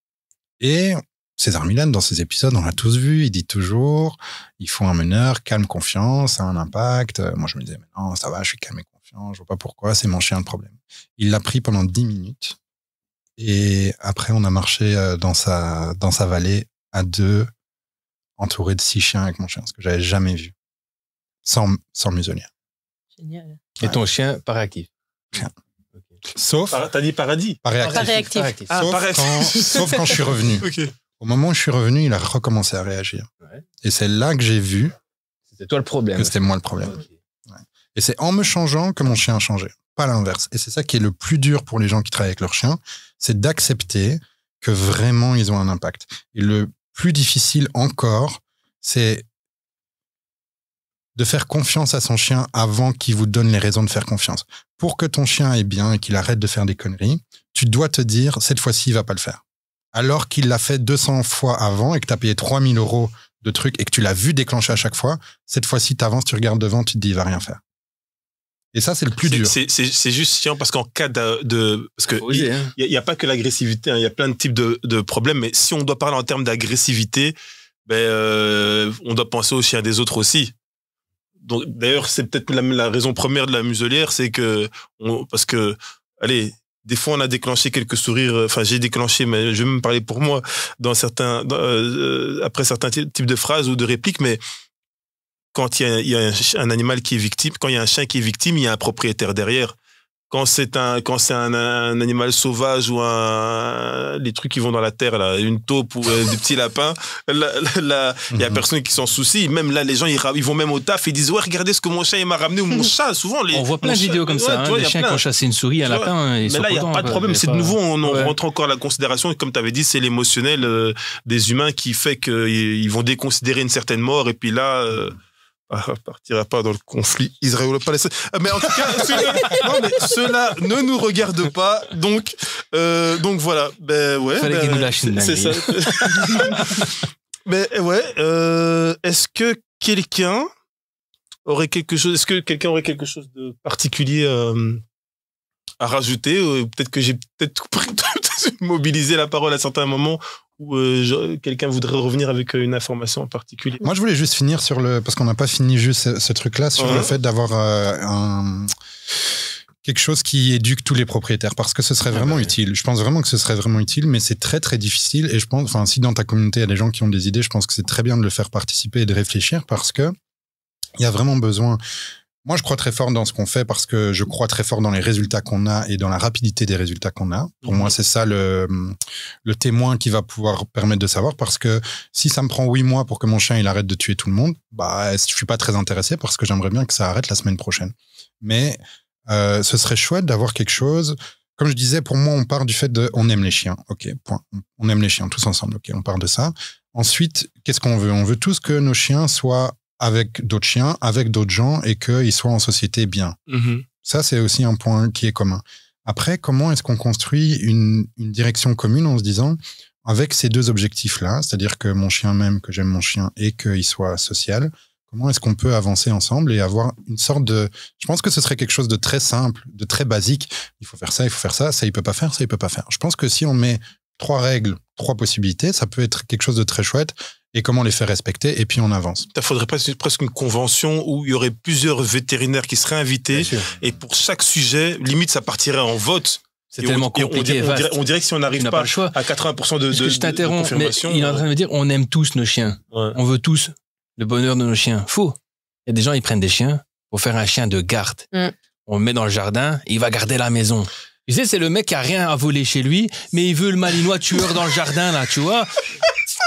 Et César Milan, dans ses épisodes, on l'a tous vu, il dit toujours, il faut un meneur, calme, confiance, ça a un impact. Moi, je me disais, mais non, ça va, je suis calme et confiant, je vois pas pourquoi, c'est mon chien le problème. Il l'a pris pendant 10 minutes. Et après, on a marché dans sa vallée à 2, entouré de 6 chiens avec mon chien, ce que j'avais jamais vu. Sans muselière. Génial. Et ton chien, pas réactif. Sauf, T'as dit paradis. pas réactif. Pas réactif. Ah, Sauf, pas réactif. sauf quand je suis revenu. Ok. Au moment où je suis revenu, il a recommencé à réagir. Ouais. Et c'est là que j'ai vu C'était toi le problème. que c'était moi le problème. Ok. Et c'est en me changeant que mon chien a changé, pas l'inverse. Et c'est ça qui est le plus dur pour les gens qui travaillent avec leur chien, c'est d'accepter que vraiment ils ont un impact. Et le plus difficile encore, c'est de faire confiance à son chien avant qu'il vous donne les raisons de faire confiance. Pour que ton chien aille bien et qu'il arrête de faire des conneries, tu dois te dire, cette fois-ci, il va pas le faire. Alors qu'il l'a fait 200 fois avant et que tu as payé 3 000 € de trucs et que tu l'as vu déclencher à chaque fois, cette fois-ci, tu avances, tu regardes devant, tu te dis, il va rien faire. Et ça, c'est le plus dur. C'est juste chiant parce qu'en cas parce que il y a pas que l'agressivité, il y a plein de types de problèmes, mais si on doit parler en termes d'agressivité, on doit penser aux chiens des autres aussi. Donc, d'ailleurs, c'est peut-être la raison première de la muselière, c'est que, parce que, allez, des fois, on a déclenché quelques sourires, enfin, j'ai déclenché, mais je vais même parler pour moi, après certains types de phrases ou de répliques, mais quand il y a un animal qui est victime, quand il y a un chien qui est victime, il y a un propriétaire derrière. Quand c'est un animal sauvage ou les trucs qui vont dans la terre, là, une taupe ou des petits lapins, là, il y a personne qui s'en soucie. Même là, les gens, ils vont même au taf et ils disent, ouais, regardez ce que mon chien, il m'a ramené, ou mon chat, souvent. On voit plein de vidéos comme ça, des chiens qui ont chassé une souris, un lapin. Mais là, il n'y a pas de problème. C'est de nouveau, on rentre encore à la considération. Comme tu avais dit, c'est l'émotionnel des humains qui fait qu'ils vont déconsidérer une certaine mort. Et puis là, partira pas dans le conflit israélo-palestinien. Mais en tout cas, ceux-là ne nous regardent pas. Donc voilà. Fallait qu'ils nous lâchent une c'est ça. Mais ouais. Est-ce que quelqu'un aurait quelque chose de particulier à rajouter? Peut-être que j'ai mobilisé la parole à certains moments. Ou quelqu'un voudrait revenir avec une information en particulier. Moi, je voulais juste finir parce qu'on n'a pas fini juste ce truc-là, sur le fait d'avoir quelque chose qui éduque tous les propriétaires, parce que ce serait vraiment utile. Je pense vraiment que ce serait vraiment utile, mais c'est très, très difficile. Et je pense, enfin, si dans ta communauté, il y a des gens qui ont des idées, je pense que c'est très bien de le faire participer et de réfléchir, parce que il y a vraiment besoin. Moi, je crois très fort dans ce qu'on fait parce que je crois très fort dans les résultats qu'on a et dans la rapidité des résultats qu'on a. Pour moi, c'est ça le témoin qui va pouvoir permettre de savoir, parce que si ça me prend 8 mois pour que mon chien il arrête de tuer tout le monde, je suis pas très intéressé parce que j'aimerais bien que ça arrête la semaine prochaine. Mais ce serait chouette d'avoir quelque chose. Comme je disais, pour moi, on part du fait on aime les chiens. OK, point. On aime les chiens tous ensemble. OK, on part de ça. Ensuite, qu'est-ce qu'on veut? On veut tous que nos chiens soient avec d'autres chiens, avec d'autres gens, et qu'ils soient en société bien. Ça, c'est aussi un point qui est commun. Après, comment est-ce qu'on construit une direction commune en se disant, avec ces deux objectifs-là, c'est-à-dire que mon chien m'aime, que j'aime mon chien et qu'il soit social, comment est-ce qu'on peut avancer ensemble et avoir une sorte de... Je pense que ce serait quelque chose de très simple, de très basique. Il faut faire ça, ça il peut pas faire, ça il peut pas faire. Je pense que si on met 3 règles, 3 possibilités, ça peut être quelque chose de très chouette. Et comment les faire respecter, et puis on avance. Il faudrait presque une convention où il y aurait plusieurs vétérinaires qui seraient invités, et pour chaque sujet, limite, ça partirait en vote. C'est tellement compliqué. On dirait que si on n'arrive pas à 80% de je t'interromps, confirmation... Mais il est en train de me dire, on aime tous nos chiens. Ouais. On veut tous le bonheur de nos chiens. Faux. Il y a des gens, ils prennent des chiens pour faire un chien de garde. On le met dans le jardin, et il va garder la maison. Tu sais, c'est le mec qui a rien à voler chez lui, mais il veut le malinois tueur dans le jardin, là, tu vois.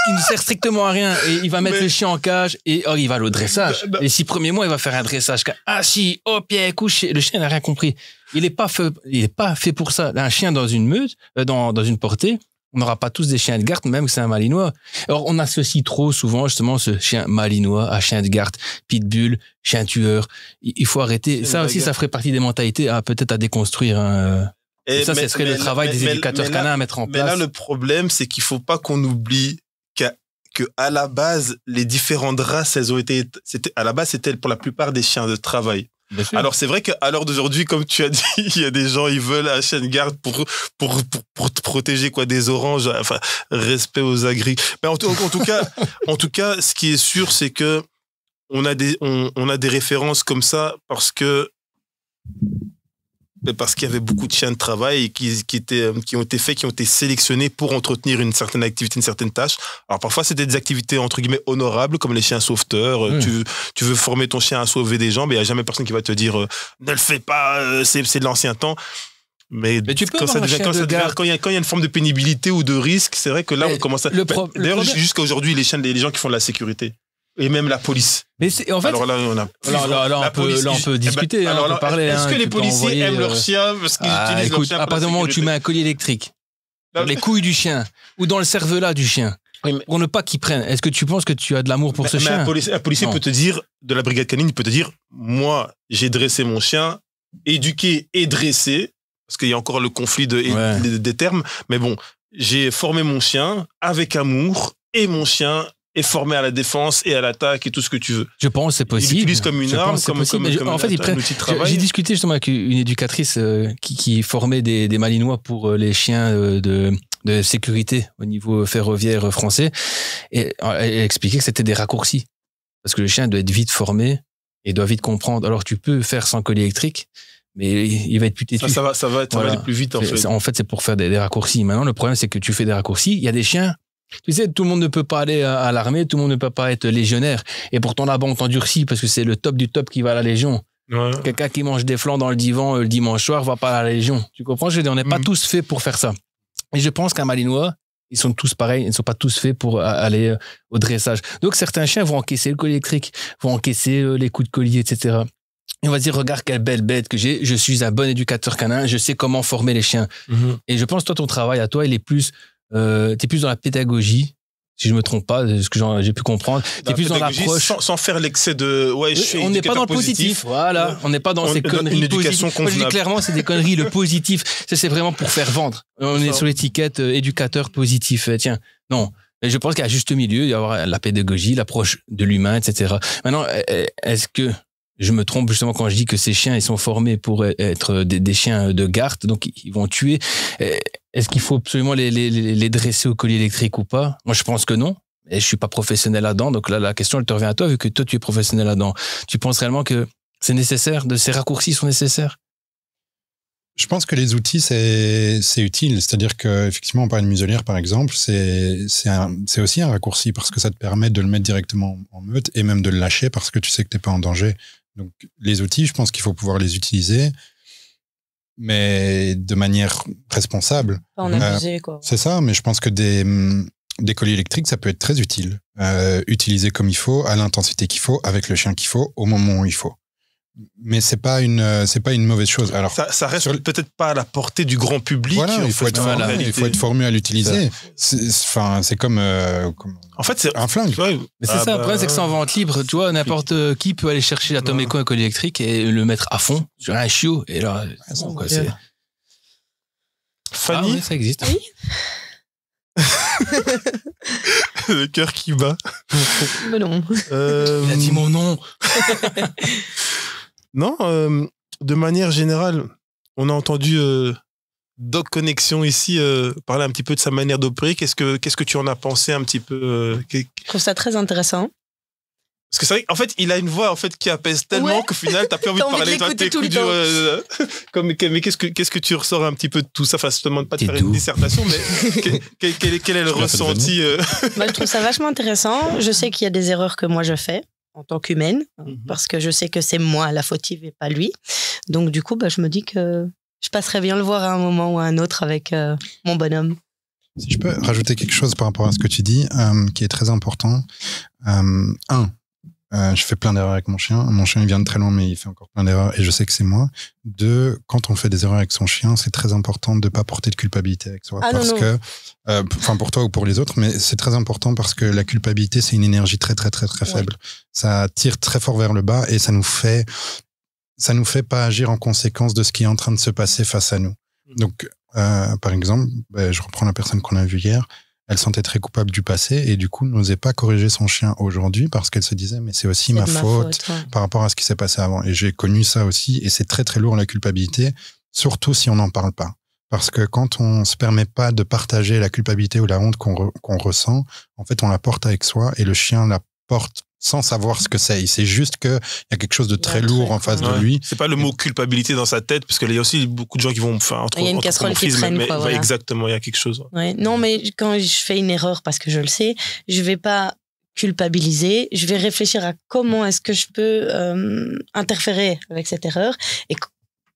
Il ne sert strictement à rien, et il va mettre le chien en cage, et il va au dressage. Les 6 premiers mois, il va faire un dressage assis, au pied, couché. Le chien n'a rien compris. Il n'est pas fait pour ça. Un chien dans une meute, dans une portée, on n'aura pas tous des chiens de garde, même que c'est un malinois. Alors, on associe trop souvent, justement, ce chien malinois à chien de garde, pitbull, chien tueur. Il faut arrêter. Ça aussi, ça ferait partie des mentalités peut-être à déconstruire. Et ça, ce serait le travail des éducateurs canins à mettre en place. Mais là, le problème, c'est qu'il faut pas qu'on oublie que à la base, les différentes races, à la base, c'était pour la plupart des chiens de travail. Alors, c'est vrai qu'à l'heure d'aujourd'hui, comme tu as dit, il y a des gens, ils veulent un chien de garde pour te protéger, des oranges, enfin, respect aux agris. Mais en tout cas, ce qui est sûr, c'est que on a des références comme ça parce qu'il y avait beaucoup de chiens de travail qui ont été sélectionnés pour entretenir une certaine activité, une certaine tâche. Alors parfois c'était des activités entre guillemets honorables comme les chiens sauveteurs. Tu veux former ton chien à sauver des gens, mais il y a jamais personne qui va te dire ne le fais pas, c'est de l'ancien temps. Mais tu peux quand il y a une forme de pénibilité ou de risque, c'est vrai que là on commence à. D'ailleurs jusqu'à aujourd'hui les gens qui font de la sécurité. Et même la police. Mais en fait, alors là, on peut discuter, on peut parler. Est-ce que les policiers aiment leurs chiens parce qu'ils utilisent leurs chiens? À partir du moment où tu mets un collier électrique dans les couilles du chien ou dans le cervelas du chien, pour ne pas qu'il prenne, est-ce que tu penses que tu as de l'amour pour ce chien? Un policier peut te dire, de la brigade canine, il peut te dire, moi, j'ai dressé mon chien, éduqué et dressé, parce qu'il y a encore le conflit des termes, mais bon, j'ai formé mon chien avec amour et mon chien est formé à la défense et à l'attaque et tout ce que tu veux. Je pense que c'est possible. Il l'utilise comme une arme, comme en fait, un outil de travail. J'ai discuté justement avec une éducatrice qui formait des Malinois pour les chiens de sécurité au niveau ferroviaire français. Et elle expliquait que c'était des raccourcis. Parce que le chien doit être vite formé et doit vite comprendre. Alors, tu peux faire sans collier électrique, mais il va être plus têtu. Ça va aller plus vite, en fait. En fait, c'est pour faire des raccourcis. Maintenant, le problème, c'est que tu fais des raccourcis. Il y a des chiens, tu sais, tout le monde ne peut pas aller à l'armée, tout le monde ne peut pas être légionnaire. Et pourtant, là-bas, on t'endurcit parce que c'est le top du top qui va à la Légion. Ouais. Quelqu'un qui mange des flancs dans le divan le dimanche soir va pas à la Légion. Tu comprends? Je veux dire, on n'est pas tous faits pour faire ça. Et je pense qu'un Malinois, ils sont tous pareils, ils ne sont pas tous faits pour aller au dressage. Donc, certains chiens vont encaisser le collier électrique, vont encaisser les coups de collier, etc. Et on va se dire, regarde quelle belle bête que j'ai, je suis un bon éducateur canin, je sais comment former les chiens. Et je pense, toi, ton travail à toi, il est plus, t'es plus dans la pédagogie, si je me trompe pas, ce que j'ai pu comprendre. T'es plus dans l'approche. Sans faire l'excès de, on n'est pas dans le positif. Voilà. On n'est pas dans ces conneries positives. Moi, je dis clairement, c'est des conneries. Le positif, c'est vraiment pour faire vendre. On est sur l'étiquette éducateur positif. Tiens, non. Je pense qu'il y a juste milieu, il y avoir la pédagogie, l'approche de l'humain, etc. Maintenant, est-ce que je me trompe justement quand je dis que ces chiens, ils sont formés pour être des chiens de garde, donc ils vont tuer. Est-ce qu'il faut absolument les dresser au collier électrique ou pas? Moi, je pense que non. Et je suis pas professionnel là-dedans. Donc là, la question, elle te revient à toi, vu que toi, tu es professionnel là-dedans. Tu penses réellement que c'est nécessaire, ces raccourcis sont nécessaires? Je pense que les outils, c'est utile. C'est-à-dire qu'effectivement, on parle de muselière, par exemple, c'est aussi un raccourci parce que ça te permet de le mettre directement en meute et même de le lâcher parce que tu sais que t'es pas en danger. Donc, les outils, je pense qu'il faut pouvoir les utiliser, mais de manière responsable. Pas en abuser, quoi. C'est ça, mais je pense que des colliers électriques, ça peut être très utile. Utilisé comme il faut, à l'intensité qu'il faut, avec le chien qu'il faut, au moment où il faut. Mais c'est pas une mauvaise chose. Alors, ça reste peut-être pas à la portée du grand public. Voilà, il faut être formé à l'utiliser. C'est comme en fait, c'est un flingue. Mais c'est ça, le problème, c'est que c'est en vente libre. Tu vois, n'importe qui peut aller chercher la Tomeco un collier électrique et le mettre à fond sur un chiot. Et là, c'est... Fanny, oui, ça existe. Oui. Le cœur qui bat. Mais non. Il a dit mon nom. Non, de manière générale, on a entendu Doc Connection ici parler un petit peu de sa manière d'opérer. Qu'est-ce que tu en as pensé un petit peu Je trouve ça très intéressant. Parce que c'est vrai qu'en fait, il a une voix en fait qui apaise tellement qu'au final, t'as plus envie de parler. Toi, mais qu'est-ce que tu ressors un petit peu de tout ça? Enfin, je te demande pas de faire une dissertation, mais quel est le ressenti Moi, je trouve ça vachement intéressant. Je sais qu'il y a des erreurs que moi je fais en tant qu'humaine, parce que je sais que c'est moi la fautive et pas lui. Donc du coup, je me dis que je passerais bien le voir à un moment ou à un autre avec mon bonhomme. Si je peux rajouter quelque chose par rapport à ce que tu dis, qui est très important. Je fais plein d'erreurs avec mon chien. Mon chien, il vient de très loin, mais il fait encore plein d'erreurs et je sais que c'est moi. 2, quand on fait des erreurs avec son chien, c'est très important de ne pas porter de culpabilité avec soi. Enfin, pour toi ou pour les autres, mais c'est très important parce que la culpabilité, c'est une énergie très, très, très, très faible. Ça tire très fort vers le bas et ça nous fait pas agir en conséquence de ce qui est en train de se passer face à nous. Donc, par exemple, je reprends la personne qu'on a vue hier. Elle se sentait très coupable du passé et du coup n'osait pas corriger son chien aujourd'hui parce qu'elle se disait mais c'est aussi ma faute par rapport à ce qui s'est passé avant. Et j'ai connu ça aussi et c'est très très lourd la culpabilité, surtout si on n'en parle pas. Parce que quand on se permet pas de partager la culpabilité ou la honte qu'on ressent, en fait on la porte avec soi et le chien la porte sans savoir ce que c'est. Il sait juste qu'il y a quelque chose de très lourd en face de lui. C'est pas le mot culpabilité dans sa tête, parce qu'il y a aussi beaucoup de gens qui vont... Il y a une casserole qui traîne, voilà. Exactement, il y a quelque chose. Ouais. Non, mais quand je fais une erreur, parce que je le sais, je vais pas culpabiliser, je vais réfléchir à comment est-ce que je peux interférer avec cette erreur. Et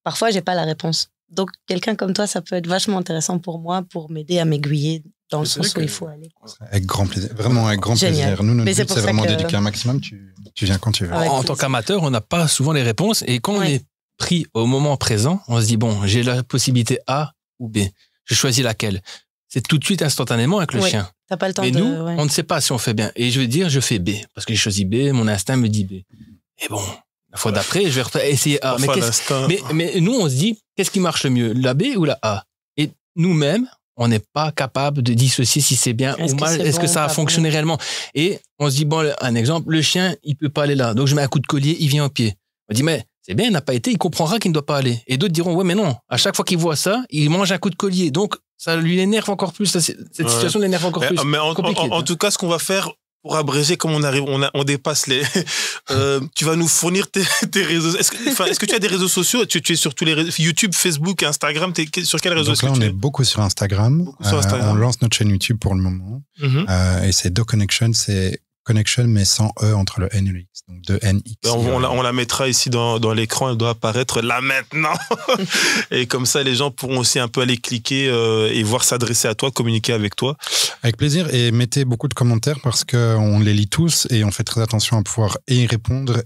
parfois, j'ai pas la réponse. Donc, quelqu'un comme toi, ça peut être vachement intéressant pour moi, pour m'aider à m'aiguiller dans le sens où il faut aller. Avec grand plaisir, vraiment avec grand plaisir. Nous, notre but, c'est vraiment d'éduquer un maximum. Tu viens quand tu veux. En tant qu'amateur, on n'a pas souvent les réponses. Et quand on est pris au moment présent, on se dit, bon, j'ai la possibilité A ou B. Je choisis laquelle. C'est tout de suite instantanément avec le chien. T'as pas le temps mais nous, on ne sait pas si on fait bien. Et je vais dire, je fais B. Parce que j'ai choisi B, mon instinct me dit B. Et bon, la fois d'après, je vais essayer A. Mais nous, on se dit, qu'est-ce qui marche le mieux, la B ou la A? Et nous-mêmes, on n'est pas capable de dissocier si c'est bien ou mal. Est-ce que ça a fonctionné réellement? Et on se dit, bon, un exemple, le chien, il peut pas aller là. Donc, je mets un coup de collier, il vient au pied. On dit, mais c'est bien, il n'a pas été, il comprendra qu'il ne doit pas aller. Et d'autres diront, ouais, mais non, à chaque fois qu'il voit ça, il mange un coup de collier. Donc, ça lui énerve encore plus. Cette situation l'énerve encore plus. Mais en tout cas, ce qu'on va faire, pour abréger, comme on dépasse les. Tu vas nous fournir tes réseaux. Est-ce que tu as des réseaux sociaux? Tu es sur tous les réseaux, YouTube, Facebook, Instagram. Sur quel réseau? Donc là, on est beaucoup sur Instagram. On lance notre chaîne YouTube pour le moment. Et c'est DoConnection, c'est Connection, mais sans E entre le N et le X. Donc de NX. On la mettra ici dans l'écran. Elle doit apparaître là maintenant. Et comme ça, les gens pourront aussi un peu aller cliquer et voir s'adresser à toi, communiquer avec toi. Avec plaisir. Et mettez beaucoup de commentaires parce qu'on les lit tous et on fait très attention à pouvoir y répondre,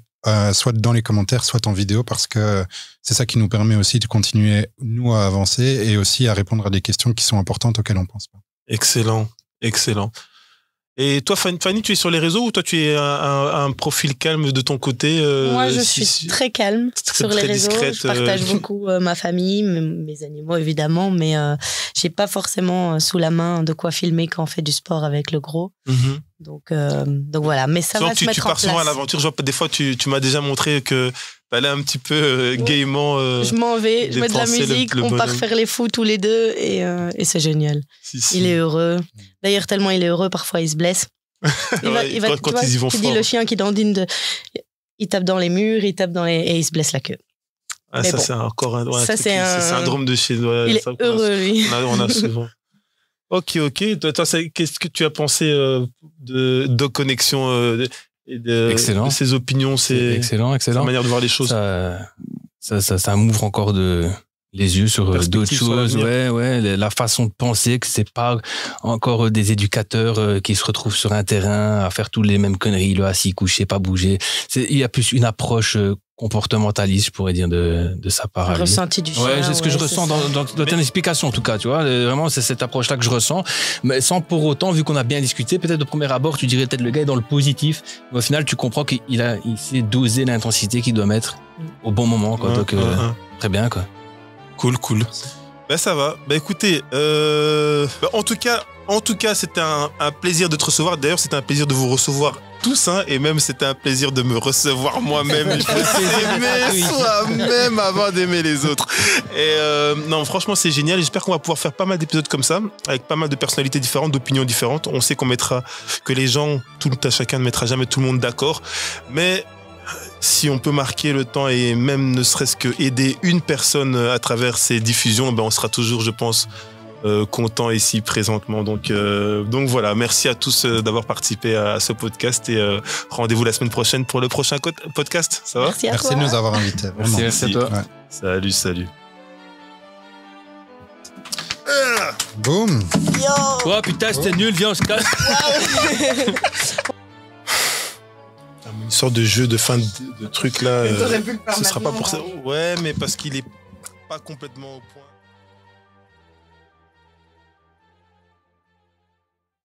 soit dans les commentaires, soit en vidéo, parce que c'est ça qui nous permet aussi de continuer, nous, à avancer et aussi à répondre à des questions qui sont importantes auxquelles on ne pense pas. Excellent. Et toi, Fanny, tu es sur les réseaux ou toi, tu es un profil calme de ton côté? Moi, je suis très calme sur les réseaux. Discrète, je partage beaucoup ma famille, mes animaux, évidemment, mais j'ai pas forcément sous la main de quoi filmer quand on fait du sport avec le gros. Donc voilà, mais ça va se mettre en place. Tu pars souvent à l'aventure. Genre, des fois, tu m'as déjà montré que t'allais un petit peu gaiement. Je m'en vais, je mets de la musique, on part faire les fous tous les deux et c'est génial. Il est heureux. D'ailleurs, tellement il est heureux, parfois il se blesse. Quand ils y vont fort. Tu dis le chien qui dandine, il tape dans les murs, et il se blesse la queue. Ah, ça, bon, c'est encore un syndrome de chien. Il est heureux, lui. On a souvent. Ok. Toi, qu'est-ce que tu as pensé de DoConnection et de ses opinions, excellent. sa manière de voir les choses? Ça m'ouvre encore les yeux sur d'autres choses. Ouais, la façon de penser, que c'est pas encore des éducateurs qui se retrouvent sur un terrain à faire tous les mêmes conneries, le assis, couché, pas bouger. Il y a plus une approche comportementaliste, je pourrais dire, de sa part. Ressenti du chien. Ouais, c'est ce que je ressens dans ton explication, en tout cas, tu vois. Vraiment, c'est cette approche-là que je ressens. Mais sans pour autant, vu qu'on a bien discuté, peut-être de premier abord, tu dirais peut-être le gars est dans le positif. Mais au final, tu comprends qu'il sait doser l'intensité qu'il doit mettre au bon moment, quoi. Donc, très bien, quoi. Cool. Ben, ça va. Ben, écoutez, en tout cas, c'était un plaisir de te recevoir. D'ailleurs, c'était un plaisir de vous recevoir tous, hein, et même c'était un plaisir de me recevoir moi-même. Il faut s'aimer soi-même avant d'aimer les autres. Et non, franchement, c'est génial. J'espère qu'on va pouvoir faire pas mal d'épisodes comme ça, avec pas mal de personnalités différentes, d'opinions différentes. On sait que les gens, tout à chacun ne mettra jamais tout le monde d'accord, mais si on peut marquer le temps et même ne serait-ce que aider une personne à travers ces diffusions, ben on sera toujours, je pense, content ici présentement. Donc voilà, merci à tous d'avoir participé à ce podcast et rendez-vous la semaine prochaine pour le prochain podcast. Ça va? Merci de nous avoir invités. Merci à toi. Ouais. Salut. Boum. Oh putain, c'était nul, viens, on se casse. Une sorte de jeu de fin de truc là. Ce sera pas pour ça. Ouais, mais parce qu'il est pas complètement au point.